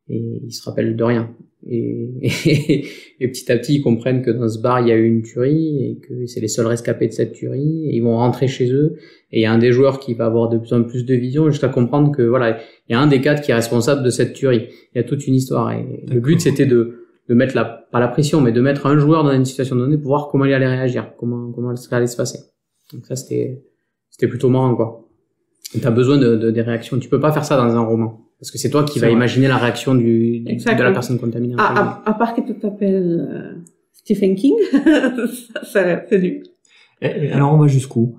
Et ils se rappellent de rien. Et petit à petit, ils comprennent que dans ce bar, il y a eu une tuerie, et que c'est les seuls rescapés de cette tuerie, et ils vont rentrer chez eux, et il y a un des joueurs qui va avoir de plus en plus de vision, jusqu'à comprendre que, voilà, il y a un des 4 qui est responsable de cette tuerie. Il y a toute une histoire, et le but, c'était de mettre pas la pression, mais de mettre un joueur dans une situation donnée pour voir comment il allait réagir, comment ça allait se passer. Donc ça, c'était plutôt marrant, quoi. Et t'as besoin des réactions. Tu peux pas faire ça dans un roman. Parce que c'est toi qui vas imaginer la réaction de la personne contaminée. À part que tu t'appelles Stephen King, c'est nul. Alors on va jusqu'où?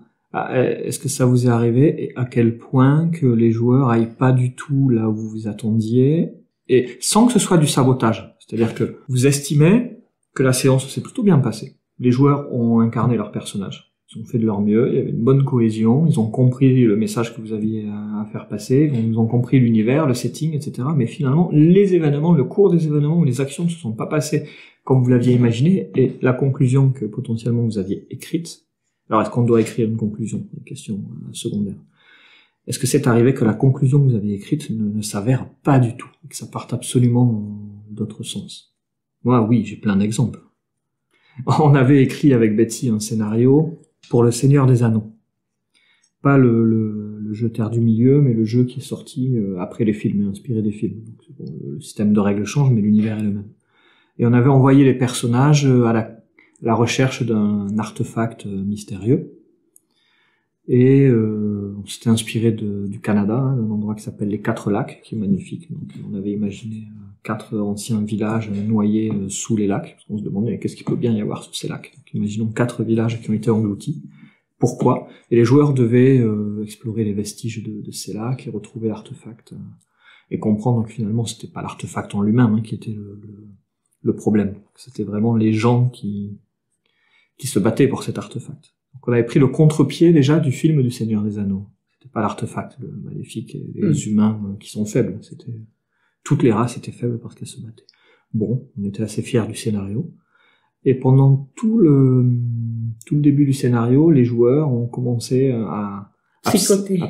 Est-ce que ça vous est arrivé et à quel point que les joueurs aillent pas du tout là où vous vous attendiez, et sans que ce soit du sabotage? C'est-à-dire que vous estimez que la séance s'est plutôt bien passée. Les joueurs ont incarné leur personnage. Ils ont fait de leur mieux, il y avait une bonne cohésion, ils ont compris le message que vous aviez à faire passer, ils ont compris l'univers, le setting, etc. Mais finalement, les événements, le cours des événements ou les actions ne se sont pas passées comme vous l'aviez imaginé, et la conclusion que potentiellement vous aviez écrite. Alors, est-ce qu'on doit écrire une conclusion? Une question secondaire. Est-ce que c'est arrivé que la conclusion que vous aviez écrite ne s'avère pas du tout, et que ça parte absolument dans d'autres sens? Moi, oui, j'ai plein d'exemples. On avait écrit avec Betsy un scénario pour le Seigneur des Anneaux. Pas le jeu Terre du Milieu, mais le jeu qui est sorti après les films, inspiré des films. Donc, bon, le système de règles change, mais l'univers est le même. Et on avait envoyé les personnages à la recherche d'un artefact mystérieux. Et on s'était inspiré du Canada, d'un endroit qui s'appelle les 4 lacs, qui est magnifique. Donc on avait imaginé 4 anciens villages noyés sous les lacs. Parce qu'on se demandait qu'est-ce qu'il peut bien y avoir sous ces lacs. Donc imaginons 4 villages qui ont été engloutis. Pourquoi? Et les joueurs devaient explorer les vestiges de ces lacs et retrouver l'artefact. Et comprendre que finalement c'était pas l'artefact en lui-même qui était le problème. C'était vraiment les gens qui se battaient pour cet artefact. Donc on avait pris le contre-pied déjà du film du Seigneur des Anneaux. C'était pas l'artefact, le maléfique, et les humains qui sont faibles. C'était toutes les races étaient faibles parce qu'elles se battaient. Bon, on était assez fiers du scénario. Et pendant tout le début du scénario, les joueurs ont commencé à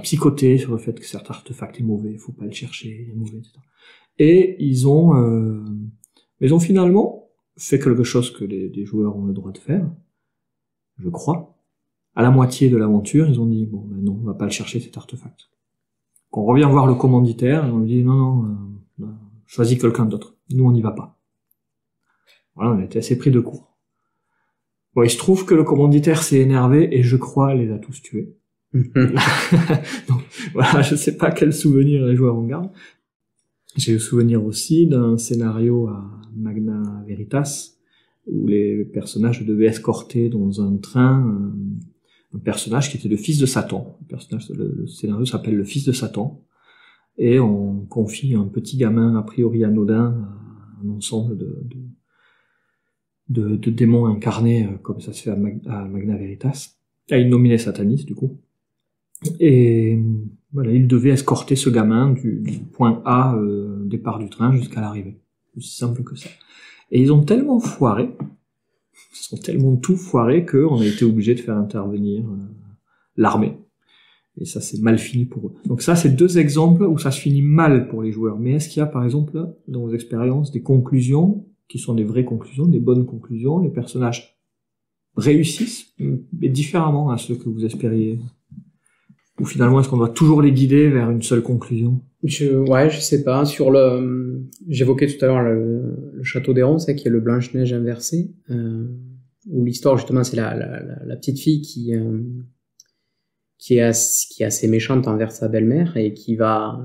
psychoter sur le fait que cet artefact est mauvais, il faut pas le chercher, il est mauvais, etc. Et ils ont finalement fait quelque chose que les joueurs ont le droit de faire, je crois. À la moitié de l'aventure, ils ont dit bon ben non, on va pas le chercher cet artefact. Qu'on revient voir le commanditaire, et on lui dit non, choisis quelqu'un d'autre. Nous on n'y va pas. Voilà, on a été assez pris de court. Bon, il se trouve que le commanditaire s'est énervé et je crois les a tous tués. Donc voilà, je sais pas quel souvenir les joueurs en gardent. J'ai le souvenir aussi d'un scénario à Magna Veritas où les personnages devaient escorter dans un train un personnage qui était le fils de Satan. Le scénario s'appelle Le Fils de Satan, et on confie un petit gamin a priori anodin à un ensemble de démons incarnés, comme ça se fait à Magna Veritas, à une nominée sataniste du coup. Et voilà, il devait escorter ce gamin du point A, départ du train, jusqu'à l'arrivée. Aussi simple que ça. Et ils ont tellement foiré, ils ont tellement tout foiré qu'on a été obligé de faire intervenir l'armée. Et ça, c'est mal fini pour eux. Donc ça, c'est 2 exemples où ça se finit mal pour les joueurs. Mais est-ce qu'il y a, par exemple, dans vos expériences, des conclusions qui sont des vraies conclusions, des bonnes conclusions? Les personnages réussissent, mais différemment à ceux que vous espériez? Ou finalement, est-ce qu'on doit toujours les guider vers une seule conclusion? Je sais pas. J'évoquais tout à l'heure le château d'Héron, c'est qui est le Blanche-Neige inversé. où l'histoire justement c'est la petite fille qui est assez méchante envers sa belle-mère et qui va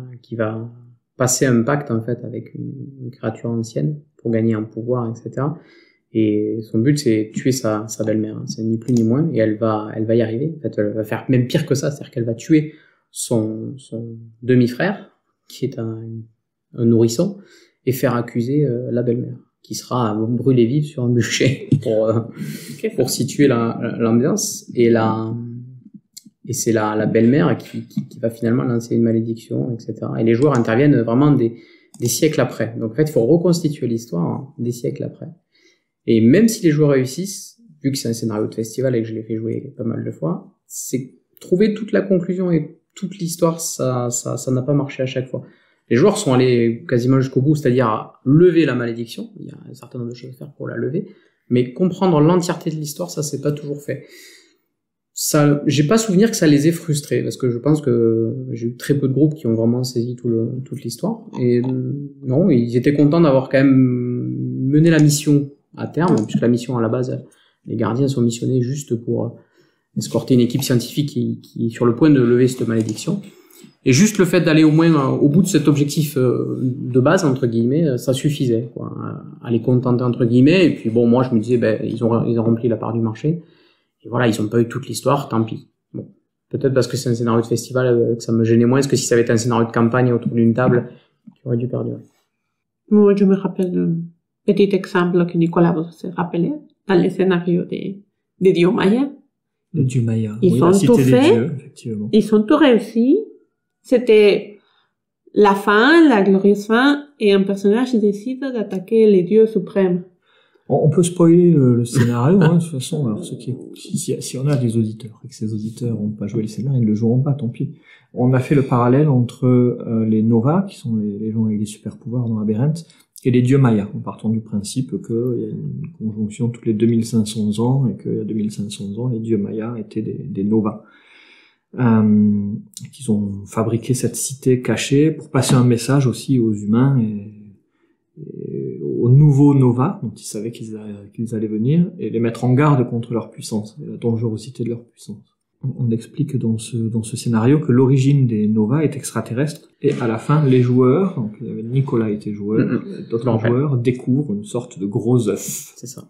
passer un pacte en fait avec une créature ancienne pour gagner en pouvoir, etc. Et son but c'est tuer sa belle-mère, hein. C'est ni plus ni moins, et elle va y arriver. En fait, elle va faire même pire que ça, c'est-à-dire qu'elle va tuer son demi-frère qui est un nourrisson et faire accuser la belle-mère, qui sera brûlée vive sur un bûcher pour situer l'ambiance. Et c'est la belle-mère qui va finalement lancer une malédiction, etc. Et les joueurs interviennent vraiment des siècles après. Donc en fait, il faut reconstituer l'histoire des siècles après. Et même si les joueurs réussissent, vu que c'est un scénario de festival et que je l'ai fait jouer pas mal de fois, c'est trouver toute la conclusion et toute l'histoire, ça n'a pas marché à chaque fois. Les joueurs sont allés quasiment jusqu'au bout, c'est-à-dire à lever la malédiction. Il y a un certain nombre de choses à faire pour la lever. Mais comprendre l'entièreté de l'histoire, ça c'est pas toujours fait. Ça, j'ai pas souvenir que ça les ait frustrés, parce que je pense que j'ai eu très peu de groupes qui ont vraiment saisi toute l'histoire. Et non, ils étaient contents d'avoir quand même mené la mission à terme, puisque la mission à la base, les gardiens sont missionnés juste pour escorter une équipe scientifique qui est sur le point de lever cette malédiction. Et juste le fait d'aller au moins au bout de cet objectif de base, entre guillemets, ça suffisait, quoi, à les contenter, entre guillemets. Et puis bon, moi je me disais, ils ont rempli la part du marché. Et voilà, ils ont pas eu toute l'histoire, tant pis. Bon, peut-être parce que c'est un scénario de festival que ça me gênait moins, que si ça avait été un scénario de campagne autour d'une table, qui aurait dû perdurer. Moi, je me rappelle d'un petit exemple que Nicolas vous a rappelé, dans les scénarios des dieux mayas. Les dieux mayas. Ils ont tout fait, ils ont tout réussi. C'était la fin, la glorieuse fin, et un personnage décide d'attaquer les dieux suprêmes. On peut spoiler le scénario, hein, de toute façon. Alors, si on a des auditeurs et que ces auditeurs n'ont pas joué le scénario, ils ne le joueront pas, tant pis. On a fait le parallèle entre les Nova, qui sont les gens avec des super pouvoirs dans Aberrant, et les dieux mayas, en partant du principe qu'il y a une conjonction tous les 2500 ans, et qu'il y a 2500 ans, les dieux mayas étaient des Nova. Qu'ils ont fabriqué cette cité cachée pour passer un message aussi aux humains et aux nouveaux Nova, dont ils savaient qu'ils allaient venir, et les mettre en garde contre leur puissance, et la dangerosité de leur puissance. On explique dans ce scénario que l'origine des Nova est extraterrestre, et à la fin, les joueurs, donc Nicolas était joueur, d'autres joueurs découvrent une sorte de gros œuf. C'est ça.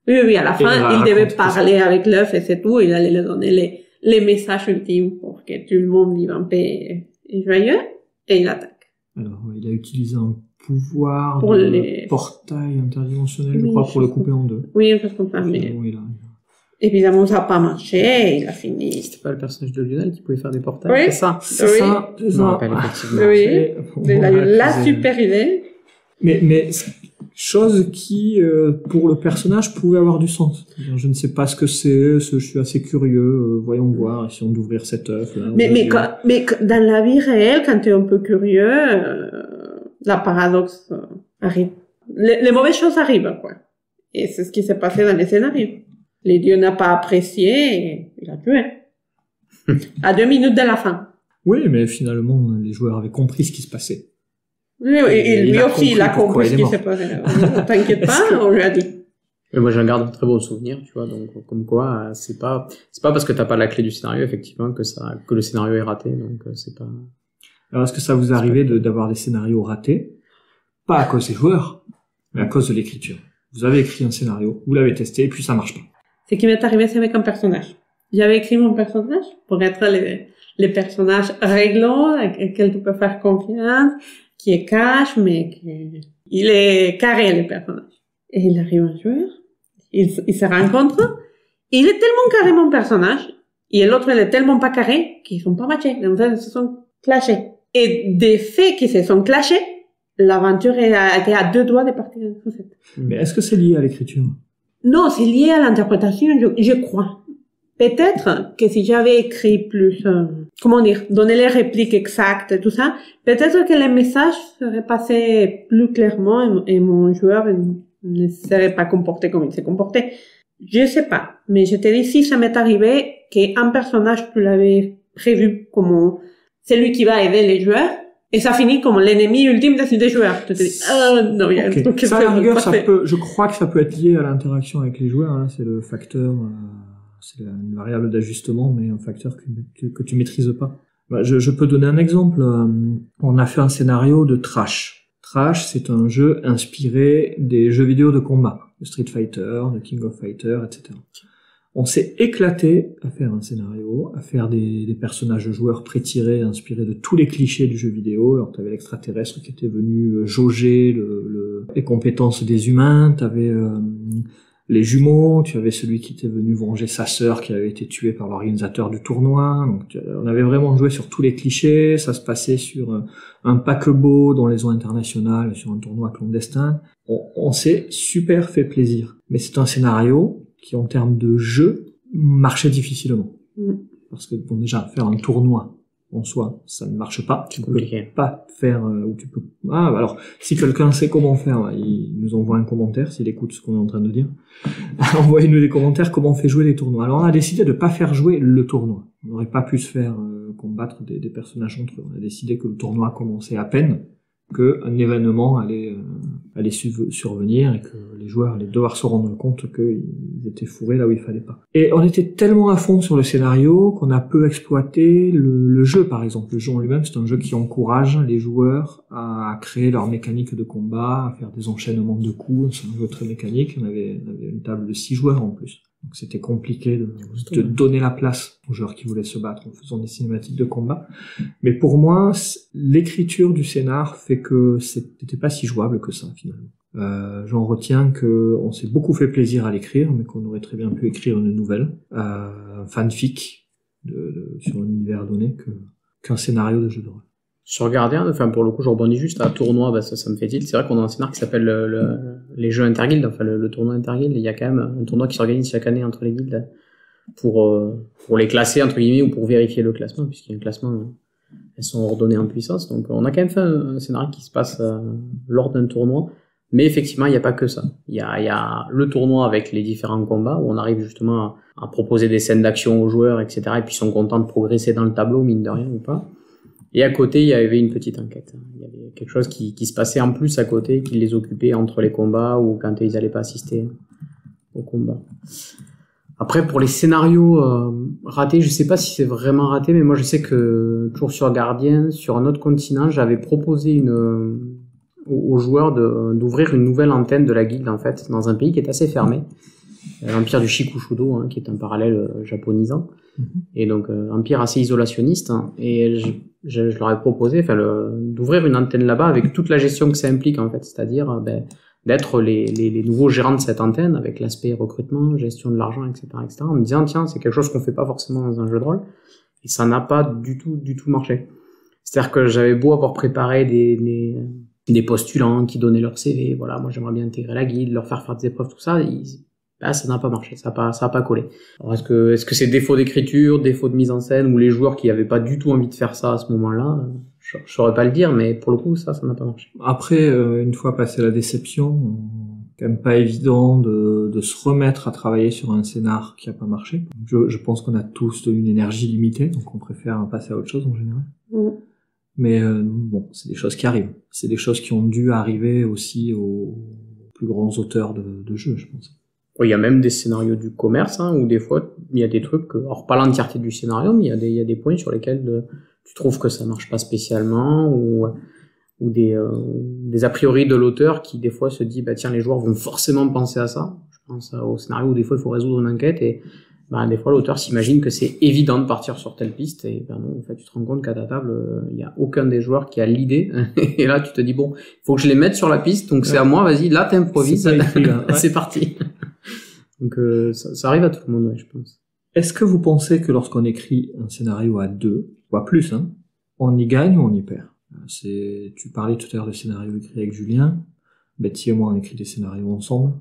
Oui, à la fin, il devait parler avec l'œuf et c'est tout, il allait leur donner les messages ultimes pour que tout le monde vive en paix et joyeux, et il attaque. Alors, il a utilisé un pouvoir de portail interdimensionnel, je crois, pour le couper en deux. Oui, parce qu'on parle, mais... Évidemment, ça n'a pas marché, il a fini. C'était pas le personnage de Lionel qui pouvait faire des portails, oui, c'est ça? C'est ça. Je me rappelle effectivement. Oui, il a eu la super idée. Mais chose qui, pour le personnage, pouvait avoir du sens. Je ne sais pas ce que c'est, je suis assez curieux, voyons voir, essayons d'ouvrir cet œuf. Là, mais dans la vie réelle, quand tu es un peu curieux, la paradoxe arrive. Les mauvaises choses arrivent, quoi. Et c'est ce qui s'est passé dans les scénarios. Les dieux n'ont pas apprécié et il a tué. À 2 minutes de la fin. Oui, mais finalement, les joueurs avaient compris ce qui se passait. Oui, et lui aussi, il a compris ce qui s'est passé. T'inquiète pas, on lui a dit. Et moi, j'en garde un très bon souvenir, tu vois, donc, comme quoi, c'est pas parce que t'as pas la clé du scénario, effectivement, que le scénario est raté, donc, c'est pas... Alors, est-ce que ça vous est arrivé d'avoir des scénarios ratés? Pas à cause des joueurs, mais à cause de l'écriture. Vous avez écrit un scénario, vous l'avez testé, et puis ça marche pas. Ce qui m'est arrivé, c'est avec un personnage. J'avais écrit mon personnage pour être les personnages réglo, auxquels tu peux faire confiance, qui est cash, mais il est carré, le personnage. Et il arrive un jour, ils se rencontrent, il est tellement carré, mon personnage, et l'autre, il est tellement pas carré, qu'ils sont pas matchés. En fait, ils se sont clashés. Et des faits qui se sont clashés, l'aventure était à 2 doigts de partir en fait. Mais est-ce que c'est lié à l'écriture? Non, c'est lié à l'interprétation, je crois. Peut-être que si j'avais écrit plus, donner les répliques exactes, tout ça, peut-être que les messages seraient passés plus clairement et mon joueur ne serait pas comporté comme il s'est comporté. Je sais pas. Mais je te dis, si ça m'est arrivé qu'un personnage, tu l'avais prévu comme celui qui va aider les joueurs, Et ça finit comme l'ennemi ultime des joueurs. Tu te dis, ah, non, il y a un truc que ça, à la rigueur, pas fait. je crois que ça peut être lié à l'interaction avec les joueurs, hein. C'est le facteur, c'est une variable d'ajustement, mais un facteur que tu maîtrises pas. Bah, je peux donner un exemple. On a fait un scénario de Trash. Trash, c'est un jeu inspiré des jeux vidéo de combat, de Street Fighter, de King of Fighter, etc. On s'est éclaté à faire un scénario, à faire des personnages de joueurs pré-tirés, inspirés de tous les clichés du jeu vidéo. Alors, t'avais l'extraterrestre qui était venu jauger les compétences des humains, t'avais les jumeaux, tu avais celui qui était venu venger sa sœur qui avait été tuée par l'organisateur du tournoi. Donc, on avait vraiment joué sur tous les clichés. Ça se passait sur un paquebot dans les eaux internationales, sur un tournoi clandestin. On s'est super fait plaisir. Mais c'est un scénario qui, en termes de jeu, marchait difficilement. Parce que, bon, déjà, faire un tournoi, en soi, ça ne marche pas. Tu peux pas faire, ou tu peux, alors, si quelqu'un sait comment faire, il nous envoie un commentaire, s'il écoute ce qu'on est en train de dire. Envoyez-nous des commentaires comment on fait jouer les tournois. Alors, on a décidé de pas faire jouer le tournoi. On n'aurait pas pu se faire combattre des personnages entre eux. On a décidé que le tournoi commençait à peine, qu'un événement allait survenir et que les joueurs allaient devoir se rendre compte qu'ils étaient fourrés là où il fallait pas. Et on était tellement à fond sur le scénario qu'on a peu exploité le jeu, par exemple. Le jeu en lui-même, c'est un jeu qui encourage les joueurs à créer leur mécanique de combat, à faire des enchaînements de coups. C'est un jeu très mécanique. On avait une table de 6 joueurs en plus. Donc c'était compliqué de donner la place aux joueurs qui voulaient se battre en faisant des cinématiques de combat. Mais pour moi, l'écriture du scénar fait que c'était pas si jouable que ça, finalement. J'en retiens que on s'est beaucoup fait plaisir à l'écrire, mais qu'on aurait très bien pu écrire une nouvelle, un fanfic sur un univers donné qu'un scénario de jeu de rôle. Sur Guardian, enfin pour le coup je rebondis juste à tournoi, bah ça me fait tilt. C'est vrai qu'on a un scénar qui s'appelle les jeux interguildes, enfin le tournoi interguilde. Il y a quand même un tournoi qui s'organise chaque année entre les guildes pour les classer entre guillemets ou pour vérifier le classement, puisqu'il y a un classement, elles sont ordonnées en puissance. Donc on a quand même fait un scénario qui se passe lors d'un tournoi, mais effectivement il n'y a pas que ça. Il y a le tournoi avec les différents combats où on arrive justement à proposer des scènes d'action aux joueurs, etc. Et puis ils sont contents de progresser dans le tableau, mine de rien ou pas. Et à côté, il y avait une petite enquête. Il y avait quelque chose qui se passait en plus à côté, qui les occupait entre les combats ou quand ils allaient pas assister au combat. Après, pour les scénarios ratés, je sais pas si c'est vraiment raté, mais moi je sais que toujours sur Guardian, sur un autre continent, j'avais proposé aux joueurs d'ouvrir une nouvelle antenne de la guilde en fait, dans un pays qui est assez fermé, l'empire du Shikushudo, qui est un parallèle japonisant. Et donc empire assez isolationniste, et je leur ai proposé d'ouvrir une antenne là-bas avec toute la gestion que ça implique en fait, c'est-à-dire d'être les nouveaux gérants de cette antenne avec l'aspect recrutement, gestion de l'argent, etc., en me disant tiens c'est quelque chose qu'on fait pas forcément dans un jeu de rôle, et ça n'a pas du tout marché. C'est-à-dire que j'avais beau avoir préparé des postulants qui donnaient leur CV, voilà, moi j'aimerais bien intégrer la guilde, leur faire des épreuves, tout ça, ça n'a pas marché, ça a pas collé. Alors est-ce que c'est défaut d'écriture, défaut de mise en scène, ou les joueurs qui avaient pas du tout envie de faire ça à ce moment-là, je saurais pas le dire, mais pour le coup ça n'a pas marché. Après, une fois passé la déception, quand même pas évident de se remettre à travailler sur un scénar qui a pas marché. Je pense qu'on a tous une énergie limitée, donc on préfère passer à autre chose en général. Mais bon, c'est des choses qui arrivent. C'est des choses qui ont dû arriver aussi aux plus grands auteurs de jeux, je pense. Il y a même des scénarios du commerce, où des fois, il y a des trucs, alors pas l'entièreté du scénario, mais il y a des points sur lesquels tu trouves que ça marche pas spécialement, ou des a priori de l'auteur qui des fois se dit, tiens, les joueurs vont forcément penser à ça. Je pense au scénario où des fois il faut résoudre une enquête et, des fois l'auteur s'imagine que c'est évident de partir sur telle piste et non, en fait tu te rends compte qu'à ta table il y a aucun des joueurs qui a l'idée et là tu te dis bon, faut que je les mette sur la piste, donc c'est à moi, vas-y, là t'improvises, c'est parti. Donc ça arrive à tout le monde, je pense. Est-ce que vous pensez que lorsqu'on écrit un scénario à 2, ou à plus, on y gagne ou on y perd? Tu parlais tout à l'heure de scénario écrit avec Julien, Betty et moi on écrit des scénarios ensemble.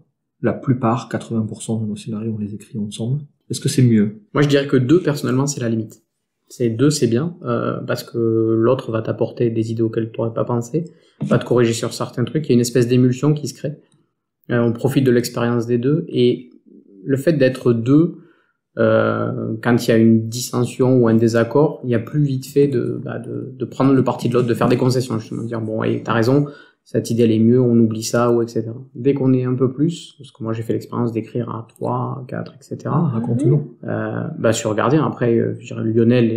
La plupart, 80% de nos scénarios on les écrit ensemble. Est-ce que c'est mieux? Moi je dirais que 2 personnellement c'est la limite. 2 c'est bien, parce que l'autre va t'apporter des idées auxquelles tu n'aurais pas pensé, va te corriger sur certains trucs, il y a une espèce d'émulsion qui se crée. On profite de l'expérience des 2, et le fait d'être 2 quand il y a une dissension ou un désaccord, il y a plus vite fait de prendre le parti de l'autre, de faire des concessions, justement, de dire bon, ouais, t'as raison, cette idée elle est mieux, on oublie ça, ou etc. Dès qu'on est un peu plus, parce que moi j'ai fait l'expérience d'écrire à 3, 4, etc. Raconte-nous. Sur Gardien, après, je dirais, Lionel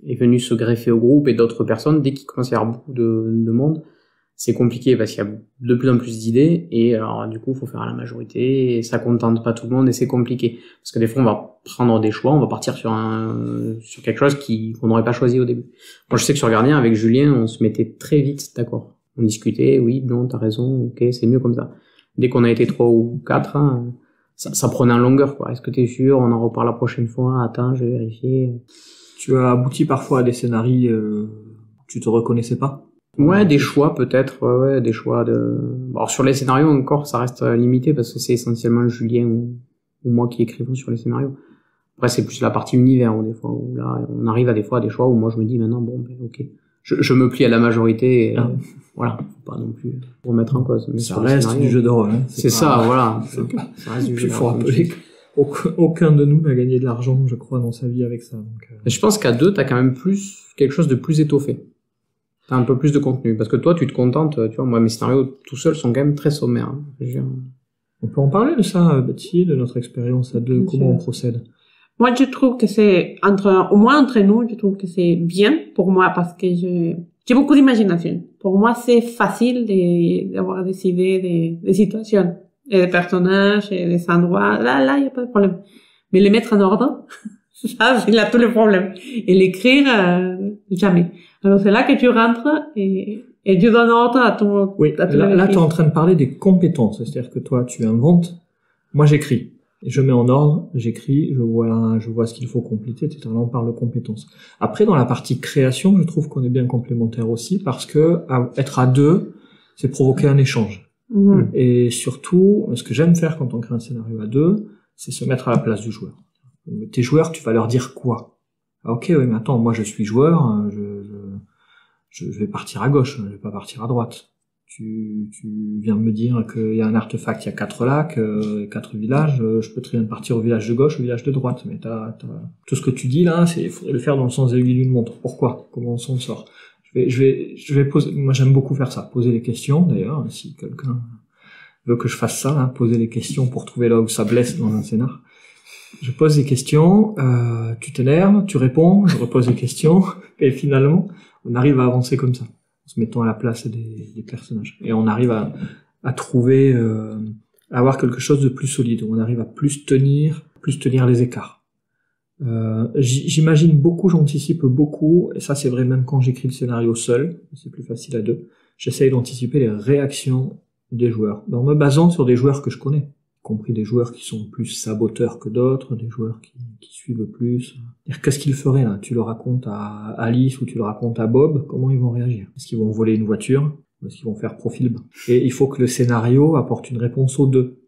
est venu se greffer au groupe et d'autres personnes. Dès qu'il commence à y avoir beaucoup de monde, c'est compliqué parce qu'il y a de plus en plus d'idées et alors du coup il faut faire à la majorité et ça contente pas tout le monde et c'est compliqué parce que des fois on va prendre des choix, on va partir sur quelque chose qu'on n'aurait pas choisi au début. Moi je sais que sur Gardien avec Julien on se mettait très vite d'accord, on discutait, oui, non, t'as raison, ok, c'est mieux comme ça. Dès qu'on a été 3 ou 4, ça prenait en longueur quoi. Est-ce que t'es sûr, on en reparle la prochaine fois, attends, je vais vérifier. Tu as abouti parfois à des scénarios tu te reconnaissais pas? Ouais, des choix peut-être, ouais, des choix de... Bon, alors sur les scénarios encore, ça reste limité parce que c'est essentiellement Julien ou moi qui écrivons sur les scénarios. Après, c'est plus la partie univers, des fois, où là, on arrive à des fois à des choix où moi je me dis maintenant, bon, ben, ok. Je me plie à la majorité et voilà, faut pas non plus remettre en cause. Mais ça reste du jeu de rôle, hein. C'est ça, voilà. Ça reste du jeu de rôle. Il faut rappeler qu'aucun de nous n'a gagné de l'argent, je crois, dans sa vie avec ça. Donc, je pense qu'à 2, t'as quand même quelque chose de plus étoffé. T'as un peu plus de contenu. Parce que toi, tu te contentes, tu vois, moi, mes scénarios tout seuls sont quand même très sommaires. On peut en parler de ça, Betty, de notre expérience à 2, comment on procède? Moi, je trouve que c'est au moins entre nous, je trouve que c'est bien pour moi parce que j'ai beaucoup d'imagination. Pour moi, c'est facile d'avoir des idées, des situations, et des personnages, et des endroits. Là, il y a pas de problème. Mais les mettre en ordre, ça, c'est là tous les problèmes. Et l'écrire, jamais. Alors c'est là que tu rentres et tu donnes ordre à ton... Oui, là tu es en train de parler des compétences. C'est-à-dire que toi, tu inventes, moi j'écris. Et je mets en ordre, j'écris, je vois ce qu'il faut compléter, etc. Là, on parle de compétences. Après, dans la partie création, je trouve qu'on est bien complémentaires aussi parce que être à 2, c'est provoquer un échange. Mmh. Et surtout, ce que j'aime faire quand on crée un scénario à 2, c'est se mettre à la place du joueur. Tes joueurs, tu vas leur dire quoi? Ah, ok, oui, mais attends, moi je suis joueur, je vais partir à gauche, je vais pas partir à droite. Tu viens me dire qu'il y a un artefact, il y a 4 lacs, 4 villages, je peux très bien partir au village de gauche, au village de droite, mais tout ce que tu dis là, il faudrait le faire dans le sens de l'aiguille d'une montre. Pourquoi? Comment on s'en sort? Je vais poser, moi j'aime beaucoup faire ça, poser les questions d'ailleurs, si quelqu'un veut que je fasse ça, hein, poser les questions pour trouver là où ça blesse dans un scénar. Je pose des questions, tu t'énerves, tu réponds, je repose des questions, et finalement, on arrive à avancer comme ça, en se mettant à la place des personnages. Et on arrive à trouver, à avoir quelque chose de plus solide, on arrive à plus tenir les écarts. J'imagine beaucoup, j'anticipe beaucoup, et ça c'est vrai même quand j'écris le scénario seul, c'est plus facile à 2, j'essaye d'anticiper les réactions des joueurs, en me basant sur des joueurs que je connais, compris des joueurs qui sont plus saboteurs que d'autres, des joueurs qui suivent plus. Qu'est-ce qu'ils feraient là? Tu le racontes à Alice ou tu le racontes à Bob, comment ils vont réagir? Est-ce qu'ils vont voler une voiture? Ou est-ce qu'ils vont faire profil bas? Et il faut que le scénario apporte une réponse aux 2.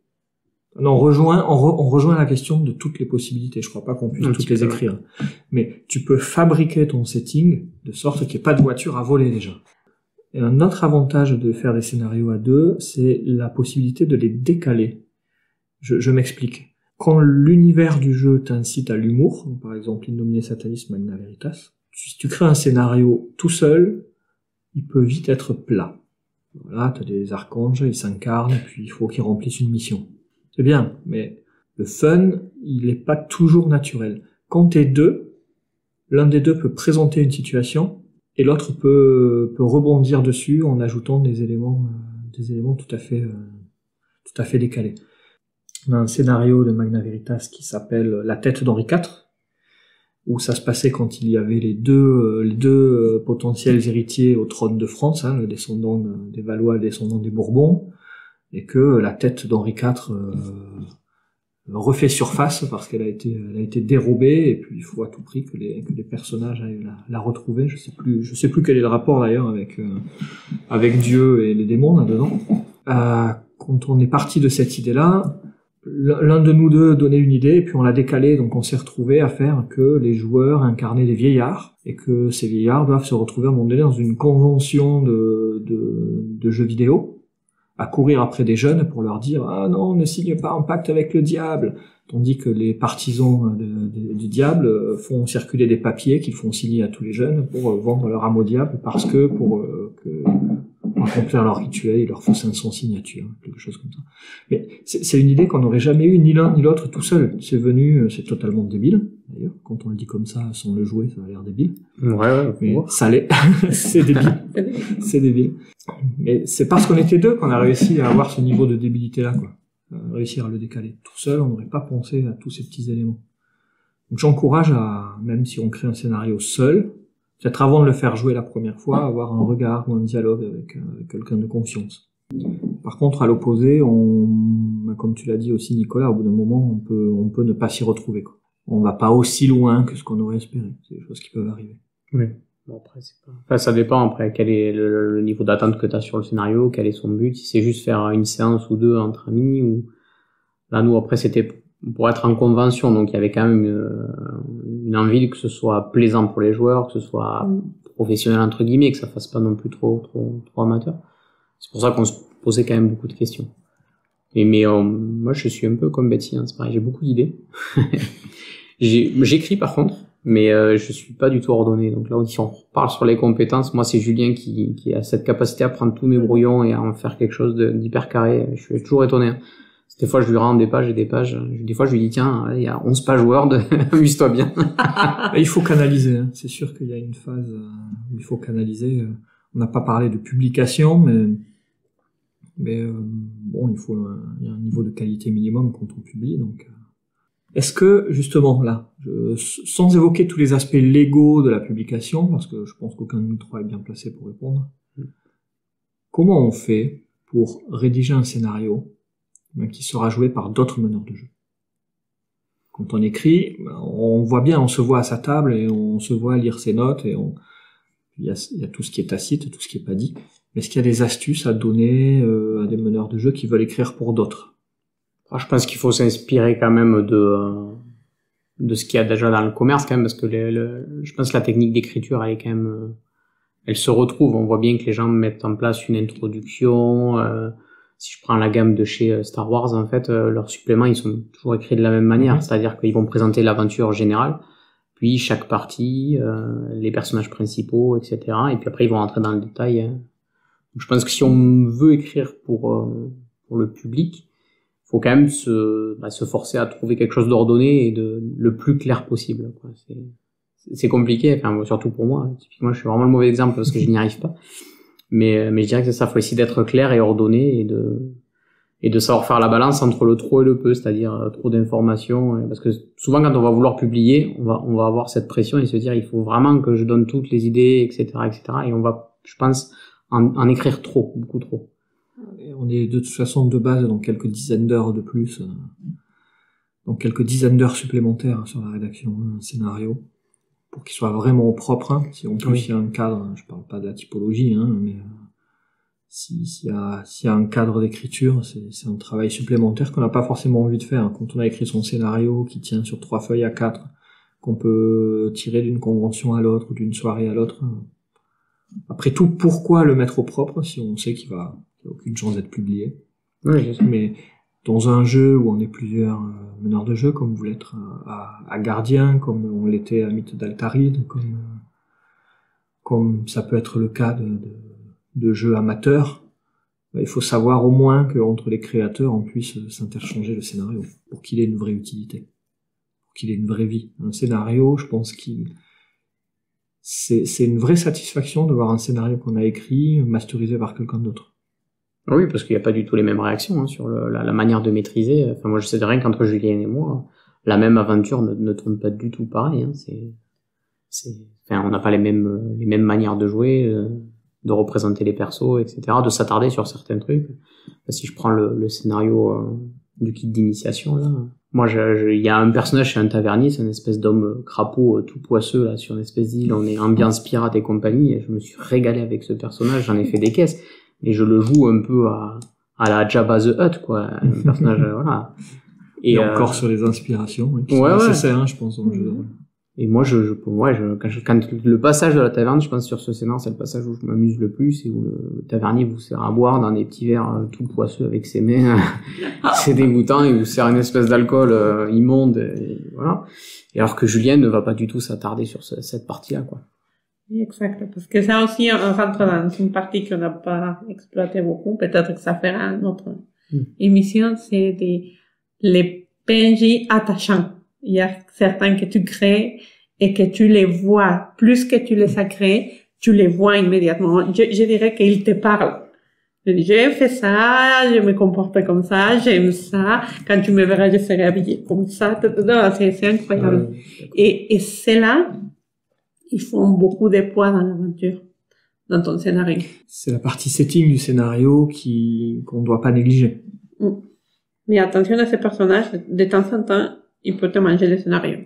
Non, on rejoint la question de toutes les possibilités. Je crois pas qu'on puisse toutes les écrire. Mais tu peux fabriquer ton setting de sorte qu'il n'y ait pas de voiture à voler déjà. Et un autre avantage de faire des scénarios à 2, c'est la possibilité de les décaler. Je m'explique. Quand l'univers du jeu t'incite à l'humour, par exemple Innominé Satanis Magna Veritas, si tu crées un scénario tout seul, il peut vite être plat. Voilà, t'as des archanges, ils s'incarnent, et puis il faut qu'ils remplissent une mission. C'est bien, mais le fun, il n'est pas toujours naturel. Quand t'es 2, l'un des 2 peut présenter une situation, et l'autre peut rebondir dessus en ajoutant des éléments tout à fait décalés. On a un scénario de Magna Veritas qui s'appelle La tête d'Henri IV, où ça se passait quand il y avait les deux potentiels héritiers au trône de France, hein, le descendant des Valois, le descendant des Bourbons, et que la tête d'Henri IV refait surface parce qu'elle a été dérobée, et puis il faut à tout prix que les personnages aillent la retrouver. Je sais plus quel est le rapport d'ailleurs avec Dieu et les démons là-dedans. Quand on est parti de cette idée-là, l'un de nous 2 donnait une idée, et puis on l'a décalée, donc on s'est retrouvé à faire que les joueurs incarnaient des vieillards, et que ces vieillards doivent se retrouver à un moment donné dans une convention de jeux vidéo, à courir après des jeunes pour leur dire « Ah non, ne signe pas un pacte avec le diable », tandis que les partisans du diable font circuler des papiers qu'ils font signer à tous les jeunes pour vendre leur âme au diable, parce que pour accomplir leur rituel, il leur faut 500 signatures, quelque chose comme ça. Mais c'est une idée qu'on n'aurait jamais eue, ni l'un ni l'autre tout seul. C'est totalement débile, d'ailleurs. Quand on le dit comme ça, sans le jouer, ça a l'air débile. Ouais. Mais ça l'est. C'est débile. C'est débile. Mais c'est parce qu'on était deux qu'on a réussi à avoir ce niveau de débilité-là, quoi. Réussir à le décaler. Tout seul, on n'aurait pas pensé à tous ces petits éléments. Donc j'encourage à, même si on crée un scénario seul, peut-être avant de le faire jouer la première fois, avoir un regard ou un dialogue avec quelqu'un de confiance. Par contre, à l'opposé, comme tu l'as dit aussi Nicolas, au bout d'un moment, on peut ne pas s'y retrouver, quoi. On va pas aussi loin que ce qu'on aurait espéré. C'est des choses qui peuvent arriver. Oui. Bon, après, c'est pas... Enfin, ça dépend après quel est le niveau d'attente que tu as sur le scénario, quel est son but, si c'est juste faire une séance ou deux entre amis, ou là, nous, après, c'était pour être en convention, donc il y avait quand même une envie que ce soit plaisant pour les joueurs, que ce soit professionnel entre guillemets, que ça fasse pas non plus trop amateur. C'est pour ça qu'on se posait quand même beaucoup de questions. Mais moi, je suis un peu comme Betty, hein, c'est pareil, j'ai beaucoup d'idées. J'écris par contre, mais je suis pas du tout ordonné. Donc là, si on reparle sur les compétences, moi, c'est Julien qui a cette capacité à prendre tous mes brouillons et à en faire quelque chose d'hyper carré. Je suis toujours étonné. Des fois, je lui rends des pages et des pages. Des fois, je lui dis, tiens, il y a 11 pages Word, amuse-toi bien. Il faut canaliser, hein. C'est sûr qu'il y a une phase où il faut canaliser. On n'a pas parlé de publication, mais bon, il y a un niveau de qualité minimum quand on publie, donc. Est-ce que, justement, là, sans évoquer tous les aspects légaux de la publication, parce que je pense qu'aucun de nous trois est bien placé pour répondre, comment on fait pour rédiger un scénario qui sera joué par d'autres meneurs de jeu? Quand on écrit, on voit bien, on se voit à sa table et on se voit lire ses notes et il y a tout ce qui est tacite, tout ce qui est pas dit. Est-ce qu'il y a des astuces à donner à des meneurs de jeu qui veulent écrire pour d'autres? Je pense qu'il faut s'inspirer quand même de ce qu'il y a déjà dans le commerce quand même, parce que je pense que la technique d'écriture, elle est quand même, elle se retrouve. On voit bien que les gens mettent en place une introduction. Si je prends la gamme de chez Star Wars, en fait, leurs suppléments, ils sont toujours écrits de la même manière. C'est-à-dire qu'ils vont présenter l'aventure générale, puis chaque partie, les personnages principaux, etc. Et puis après, ils vont rentrer dans le détail. Donc, je pense que si on veut écrire pour le public, faut quand même se forcer à trouver quelque chose d'ordonné et le plus clair possible, quoi. C'est compliqué, enfin, surtout pour moi. Typiquement, je suis vraiment le mauvais exemple parce que je n'y arrive pas. Mais je dirais que c'est ça, faut essayer d'être clair et ordonné et de savoir faire la balance entre le trop et le peu, c'est-à-dire trop d'informations, parce que souvent quand on va vouloir publier, on va avoir cette pression et se dire il faut vraiment que je donne toutes les idées, etc., et on va, je pense, en écrire trop, beaucoup trop. Et on est de toute façon de base dans quelques dizaines d'heures de plus, donc quelques dizaines d'heures supplémentaires sur la rédaction d'un scénario, pour qu'il soit vraiment propre. Si en plus il y a un cadre, je parle pas de la typologie, mais s'il y a un cadre d'écriture, c'est un travail supplémentaire qu'on n'a pas forcément envie de faire. Quand on a écrit son scénario qui tient sur 3 feuilles à 4, qu'on peut tirer d'une convention à l'autre ou d'une soirée à l'autre. Après tout, pourquoi le mettre au propre si on sait qu'il a aucune chance d'être publié? Oui, mais dans un jeu où on est plusieurs meneurs de jeu, comme vous l'êtes à Gardien, comme on l'était à Mythe d'Altaride, comme ça peut être le cas de jeux amateurs, il faut savoir au moins qu'entre les créateurs, on puisse s'interchanger le scénario pour qu'il ait une vraie utilité, pour qu'il ait une vraie vie. Un scénario, je pense c'est une vraie satisfaction de voir un scénario qu'on a écrit masterisé par quelqu'un d'autre. Oui, parce qu'il n'y a pas du tout les mêmes réactions sur la manière de maîtriser. Enfin, moi, je sais de rien qu'entre Julien et moi, la même aventure ne tourne pas du tout pareil. Enfin, on n'a pas les mêmes manières de jouer, de représenter les persos, etc., de s'attarder sur certains trucs. Si je prends le scénario du kit d'initiation, là, moi, il y a un personnage chez un tavernier, c'est une espèce d'homme crapaud tout poisseux là sur une espèce d'île. On est ambiance pirate et compagnie. Et je me suis régalé avec ce personnage. J'en ai fait des caisses. Et je le joue un peu à la Jabba the Hutt, quoi. Un personnage, voilà. Et encore sur les inspirations, qui sont nécessaires, je pense, dans le jeu de rôle. Et moi, quand le passage de la taverne, je pense sur ce scénar, c'est le passage où je m'amuse le plus et où le tavernier vous sert à boire dans des petits verres tout poisseux avec ses mains. C'est dégoûtant, il vous sert une espèce d'alcool immonde, et voilà. Et alors que Julien ne va pas du tout s'attarder sur cette partie-là, quoi. Exact, parce que ça aussi, on rentre dans une partie qu'on n'a pas exploité beaucoup, peut-être que ça fera une autre émission, c'est les PNJ attachants. Il y a certains que tu crées et que tu les vois, plus que tu les as créés, tu les vois immédiatement. Je dirais qu'ils te parlent. Je dis, j'ai fait ça, je me comporte comme ça, j'aime ça, quand tu me verras, je serai habillée comme ça. C'est incroyable. Et c'est là, ils font beaucoup de poids dans l'aventure, dans ton scénario. C'est la partie setting du scénario qu'on ne doit pas négliger. Mais attention à ces personnages, de temps en temps, il peut te manger le scénario.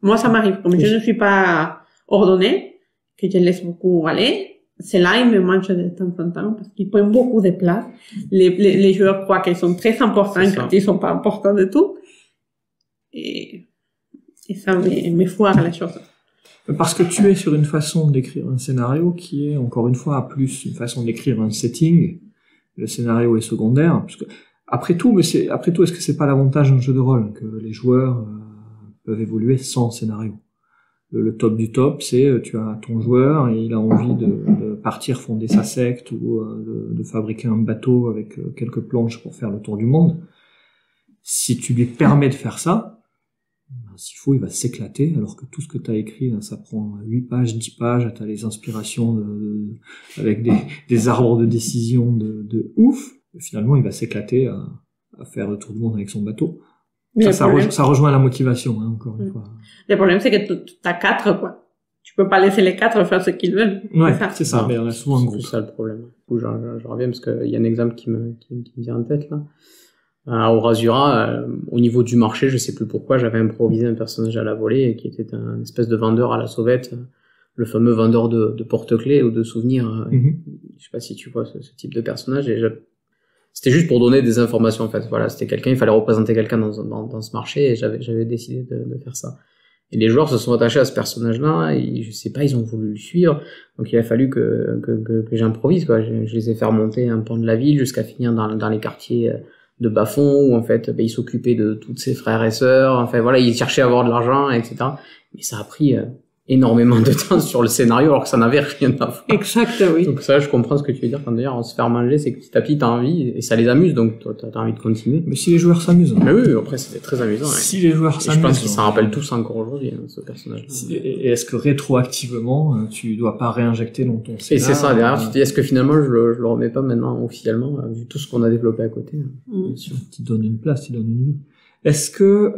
Moi, ça m'arrive. Comme je ne suis pas ordonnée, que je laisse beaucoup aller, c'est là, ils me mangent de temps en temps parce qu'ils prennent beaucoup de place. Les joueurs croient qu'ils sont très importants quand ils sont pas importants du tout. Et ça me foire la chose. Parce que tu es sur une façon d'écrire un scénario qui est, encore une fois, plus une façon d'écrire un setting. Le scénario est secondaire, parce que après tout, est-ce que c'est pas l'avantage d'un jeu de rôle que les joueurs peuvent évoluer sans scénario? Le top du top, c'est tu as ton joueur et il a envie de partir fonder sa secte ou de fabriquer un bateau avec quelques planches pour faire le tour du monde. Si tu lui permets de faire ça, s'il faut, il va s'éclater, alors que tout ce que tu as écrit, ça prend 8 pages, 10 pages, tu as les inspirations avec des arbres de décision de ouf. Finalement, il va s'éclater à faire le tour du monde avec son bateau. Ça rejoint la motivation, encore une fois. Le problème, c'est que tu as 4, quoi. Tu peux pas laisser les 4 faire ce qu'ils veulent. Ouais, c'est ça. Mais on a souvent un groupe. C'est ça le problème. Je reviens parce qu'il y a un exemple qui me vient en tête, là. À Orasura, au niveau du marché, je sais plus pourquoi, j'avais improvisé un personnage à la volée qui était un espèce de vendeur à la sauvette, le fameux vendeur de porte-clés ou de souvenirs. Je sais pas si tu vois ce type de personnage. Et c'était juste pour donner des informations, en fait. Voilà, c'était quelqu'un, il fallait représenter quelqu'un dans ce marché et j'avais décidé de faire ça. Et les joueurs se sont attachés à ce personnage-là et je sais pas, ils ont voulu le suivre. Donc il a fallu que j'improvise, quoi. Je les ai fait remonter un pan de la ville jusqu'à finir dans les quartiers de bas-fond où, en fait, il s'occupait de tous ses frères et sœurs. Enfin, voilà, il cherchait à avoir de l'argent, etc. Mais ça a pris énormément de temps sur le scénario alors que ça n'avait rien à voir. Exact, oui. Donc ça, je comprends ce que tu veux dire quand d'ailleurs on se fait manger, c'est que petit à petit t'as envie et ça les amuse, donc toi t'as envie de continuer. Mais si les joueurs s'amusent. Mais oui, après c'était très amusant. Si les joueurs s'amusent. Je pense qu'ils s'en rappellent tous encore aujourd'hui, ce personnage-là. Et est-ce que rétroactivement, tu dois pas réinjecter dans ton scénario? Et c'est ça, derrière, tu te dis, est-ce que finalement je le remets pas maintenant officiellement, vu tout ce qu'on a développé à côté? Bien sûr. Tu donnes une place, tu donnes une vie. Est-ce que,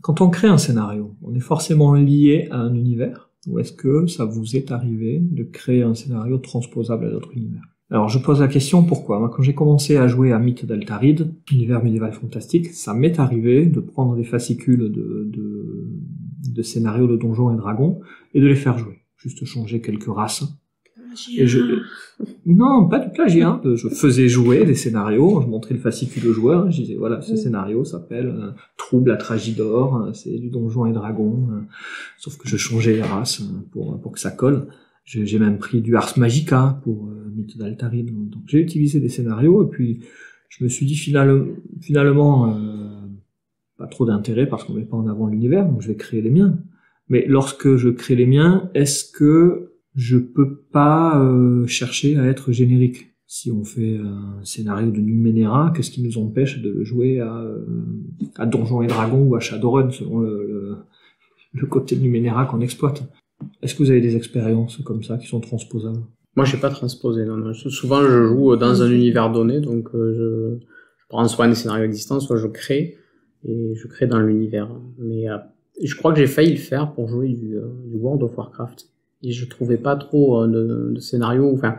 quand on crée un scénario, on est forcément lié à un univers, ou est-ce que ça vous est arrivé de créer un scénario transposable à d'autres univers? Alors je pose la question pourquoi. Moi, quand j'ai commencé à jouer à Mythe d'Altaride, univers médiéval fantastique, ça m'est arrivé de prendre des fascicules de scénarios de Donjons et Dragons et de les faire jouer. Juste changer quelques races. Et non, pas du plagiat. Je faisais jouer des scénarios, je montrais le fascicule au joueur, je disais voilà, ce scénario s'appelle Trouble à Tragidor, c'est du Donjons et Dragons, sauf que je changeais les races pour que ça colle. J'ai même pris du Ars Magica pour Mythe d'Altaride. Donc j'ai utilisé des scénarios et puis je me suis dit finalement pas trop d'intérêt parce qu'on met pas en avant l'univers, donc je vais créer les miens. Mais lorsque je crée les miens, est-ce que je peux pas chercher à être générique? Si on fait un scénario de Numenera, qu'est-ce qui nous empêche de le jouer à Donjons et Dragons ou à Shadowrun selon le côté de Numenera qu'on exploite? Est-ce que vous avez des expériences comme ça qui sont transposables? Moi, j'ai pas transposé. Non. Souvent, je joue dans un univers donné, donc je prends soit un scénario existant, soit je crée et je crée dans l'univers. Mais je crois que j'ai failli le faire pour jouer du World of Warcraft. Et je trouvais pas trop de scénario, enfin,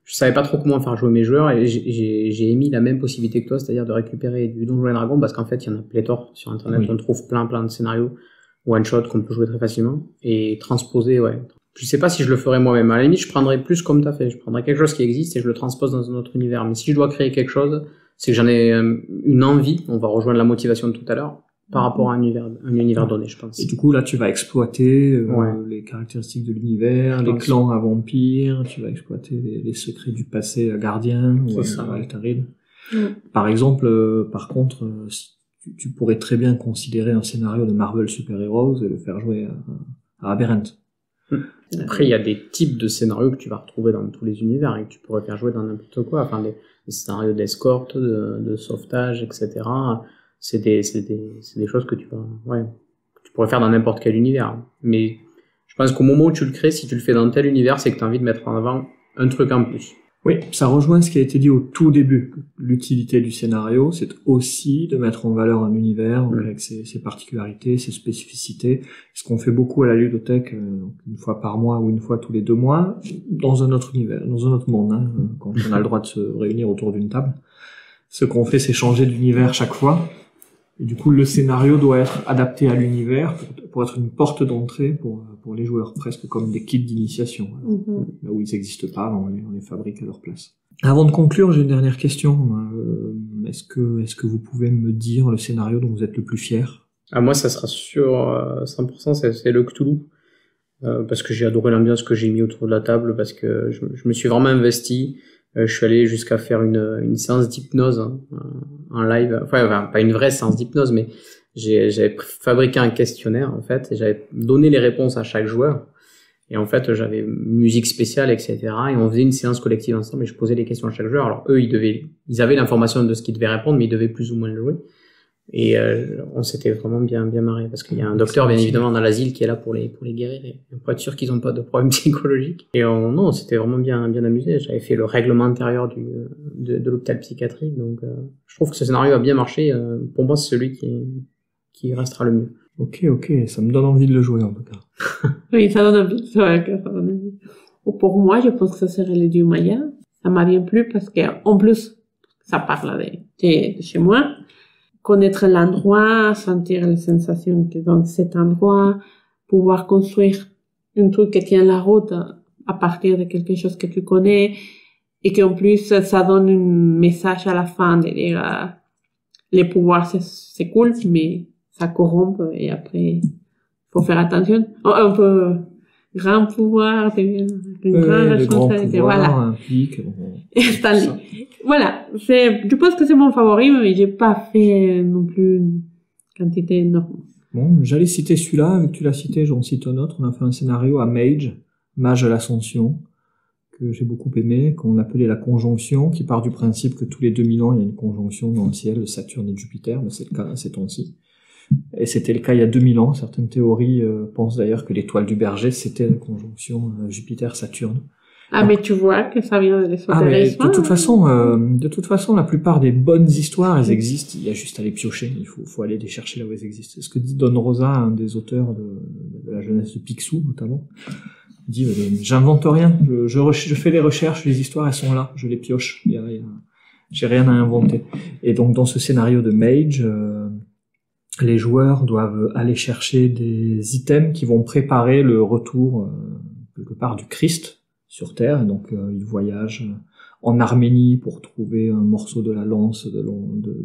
je savais pas trop comment faire jouer mes joueurs et j'ai émis la même possibilité que toi, c'est-à-dire de récupérer du Donjons et Dragons parce qu'en fait, il y en a pléthore sur Internet, on trouve plein de scénarios one-shot qu'on peut jouer très facilement et transposer, ouais. Je sais pas si je le ferais moi-même. À la limite, je prendrais plus comme t'as fait. Je prendrais quelque chose qui existe et je le transpose dans un autre univers. Mais si je dois créer quelque chose, c'est que j'en ai une envie. On va rejoindre la motivation de tout à l'heure. par rapport à un univers donné, je pense. Et du coup, là, tu vas exploiter Ouais. les caractéristiques de l'univers, Je les pense. clans à vampires, tu vas exploiter les secrets du passé à Gardien ou C'est à ça. Altarid. Mm. Par exemple, par contre, si tu pourrais très bien considérer un scénario de Marvel Super Heroes et le faire jouer à Aberrant. Après, il y a des types de scénarios que tu vas retrouver dans tous les univers et que tu pourrais faire jouer dans n'importe quoi. Enfin, des scénarios d'escorte, de sauvetage, etc. C'est des choses que tu pourrais faire dans n'importe quel univers. Mais je pense qu'au moment où tu le crées, si tu le fais dans tel univers, c'est que tu as envie de mettre en avant un truc en plus. Oui, ça rejoint ce qui a été dit au tout début. L'utilité du scénario, c'est aussi de mettre en valeur un univers donc avec ses particularités, ses spécificités. Ce qu'on fait beaucoup à la ludothèque, une fois par mois ou une fois tous les 2 mois, dans un autre univers, dans un autre monde, hein, quand on a le droit de se réunir autour d'une table. Ce qu'on fait, c'est changer d'univers chaque fois. Et du coup, le scénario doit être adapté à l'univers pour être une porte d'entrée pour les joueurs, presque comme des kits d'initiation. Mhm. Là où ils n'existent pas, on les fabrique à leur place. Avant de conclure, j'ai une dernière question. Est-ce que vous pouvez me dire le scénario dont vous êtes le plus fier? Ah, moi, ça sera sur 100%, c'est le Cthulhu. Parce que j'ai adoré l'ambiance que j'ai mis autour de la table, parce que je me suis vraiment investi. Je suis allé jusqu'à faire une séance d'hypnose en live. Enfin, pas une vraie séance d'hypnose, mais j'avais fabriqué un questionnaire, en fait, et j'avais donné les réponses à chaque joueur. Et en fait, j'avais musique spéciale, etc. Et on faisait une séance collective ensemble et je posais les questions à chaque joueur. Alors eux, ils avaient l'information de ce qu'ils devaient répondre, mais ils devaient plus ou moins le jouer. Et on s'était vraiment bien marré, parce qu'il y a un docteur, bien évidemment, dans l'asile qui est là pour les guérir et pour être sûr qu'ils n'ont pas de problèmes psychologiques. Et on s'était vraiment bien amusé. J'avais fait le règlement intérieur de l'hôpital psychiatrique, donc je trouve que ce scénario a bien marché. Pour moi, c'est celui qui restera le mieux. Ok, ça me donne envie de le jouer en tout cas. Oui, ça donne envie. C'est vrai que ça donne envie. Pour moi, je pense que ça serait les dieux mayas. Ça m'a bien plu parce que, en plus, ça parle de chez moi. Connaître l'endroit, sentir les sensations que dans cet endroit, pouvoir construire un truc qui tient la route à partir de quelque chose que tu connais et qu'en plus ça donne un message à la fin de dire les pouvoirs c'est cool mais ça corrompt et après faut faire attention. Un peu grand pouvoir, une grande responsabilité, voilà. Implique, voilà, je pense que c'est mon favori, mais j'ai pas fait non plus une quantité énorme. Bon, j'allais citer celui-là, vu que tu l'as cité, j'en cite un autre. On a fait un scénario à Mage à l'Ascension, que j'ai beaucoup aimé, qu'on appelait la conjonction, qui part du principe que tous les 2000 ans, il y a une conjonction dans le ciel de Saturne et de Jupiter, mais c'est le cas à ces temps-ci. Et c'était le cas il y a 2000 ans. Certaines théories pensent d'ailleurs que l'étoile du Berger, c'était la conjonction Jupiter-Saturne. Ah, mais tu vois que ça vient de l'ésotérisme. De toute façon, la plupart des bonnes histoires, elles existent. Il y a juste à les piocher. Il faut aller les chercher là où elles existent. C'est ce que dit Don Rosa, un des auteurs de la jeunesse de Picsou, notamment. Il dit, j'invente rien. Je fais les recherches, les histoires, elles sont là. Je les pioche. J'ai rien à inventer. Et donc, dans ce scénario de Mage, les joueurs doivent aller chercher des items qui vont préparer le retour, quelque part, du Christ sur Terre. Donc ils voyagent en Arménie pour trouver un morceau de la lance de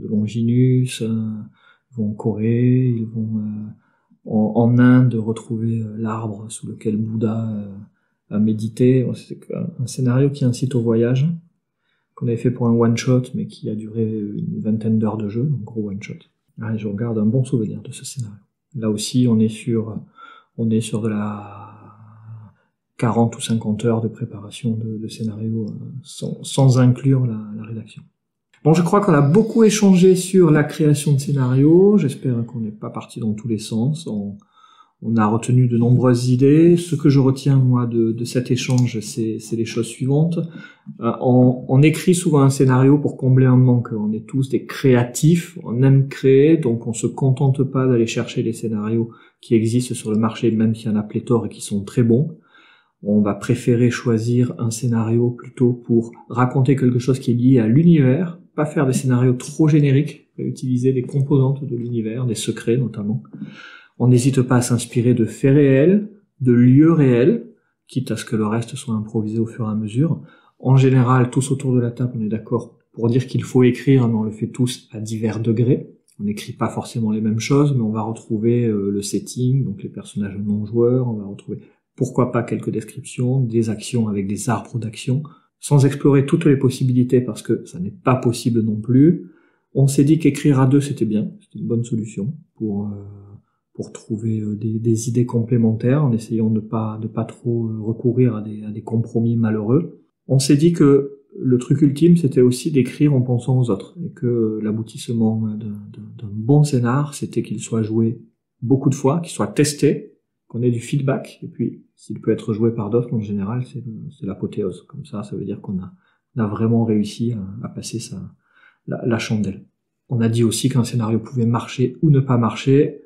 Longinus, ils vont en Corée, ils vont en Inde retrouver l'arbre sous lequel Bouddha a médité. C'est un scénario qui incite au voyage, qu'on avait fait pour un one-shot, mais qui a duré une 20aine d'heures de jeu, donc gros one-shot. Ah, je regarde un bon souvenir de ce scénario. Là aussi, on est sur de la 40 ou 50 heures de préparation de scénario sans inclure la rédaction. Bon, je crois qu'on a beaucoup échangé sur la création de scénarios. J'espère qu'on n'est pas parti dans tous les sens. On a retenu de nombreuses idées. Ce que je retiens, moi, de cet échange, c'est les choses suivantes. On écrit souvent un scénario pour combler un manque. On est tous des créatifs. On aime créer, donc on se contente pas d'aller chercher les scénarios qui existent sur le marché, même s'il y en a pléthore et qui sont très bons. On va préférer choisir un scénario plutôt pour raconter quelque chose qui est lié à l'univers, pas faire des scénarios trop génériques, utiliser des composantes de l'univers, des secrets notamment. On n'hésite pas à s'inspirer de faits réels, de lieux réels, quitte à ce que le reste soit improvisé au fur et à mesure. En général, tous autour de la table, on est d'accord pour dire qu'il faut écrire, mais on le fait tous à divers degrés. On n'écrit pas forcément les mêmes choses, mais on va retrouver le setting, donc les personnages non joueurs, on va retrouver pourquoi pas quelques descriptions, des actions avec des arbres d'actions, sans explorer toutes les possibilités parce que ça n'est pas possible non plus. On s'est dit qu'écrire à deux c'était bien, c'était une bonne solution pour trouver des idées complémentaires en essayant de pas trop recourir à des compromis malheureux. On s'est dit que le truc ultime, c'était aussi d'écrire en pensant aux autres, et que l'aboutissement d'un bon scénar, c'était qu'il soit joué beaucoup de fois, qu'il soit testé, qu'on ait du feedback, et puis s'il peut être joué par d'autres, en général, c'est l'apothéose. Comme ça veut dire qu'on a vraiment réussi à passer la chandelle. On a dit aussi qu'un scénario pouvait marcher ou ne pas marcher.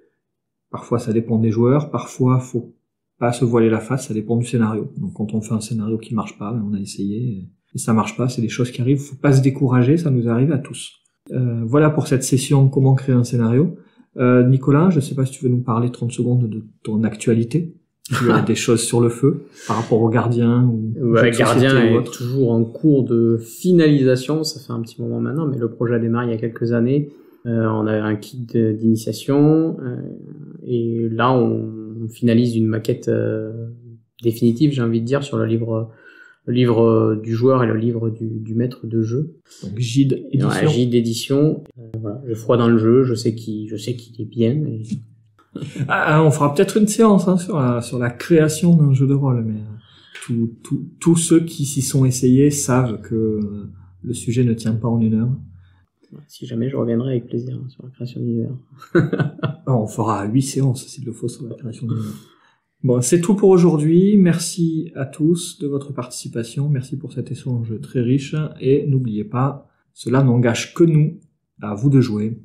Parfois, ça dépend des joueurs, parfois, faut pas se voiler la face, ça dépend du scénario. Donc quand on fait un scénario qui marche pas, on a essayé, et ça marche pas, c'est des choses qui arrivent, faut pas se décourager, ça nous arrive à tous. Voilà pour cette session comment créer un scénario. Nicolas, je sais pas si tu veux nous parler 30 secondes de ton actualité. Tu as des choses sur le feu par rapport au Gardien ou Gardien est toujours en cours de finalisation, ça fait un petit moment maintenant, mais le projet a démarré il y a quelques années. On a un kit d'initiation et là on finalise une maquette définitive, j'ai envie de dire, sur le livre du joueur et le livre du maître de jeu. Donc Gide édition. Ouais, Gide édition. Voilà, je froid dans le jeu, je sais qu'il est bien. Et... on fera peut-être une séance sur la création d'un jeu de rôle, mais tous ceux qui s'y sont essayés savent que le sujet ne tient pas en une heure. Si jamais, je reviendrai avec plaisir sur la création d'univers. On fera 8 séances s'il le faut sur la création d'univers. Bon, c'est tout pour aujourd'hui. Merci à tous de votre participation. Merci pour cet échange très riche. Et n'oubliez pas, cela n'engage que nous. À vous de jouer.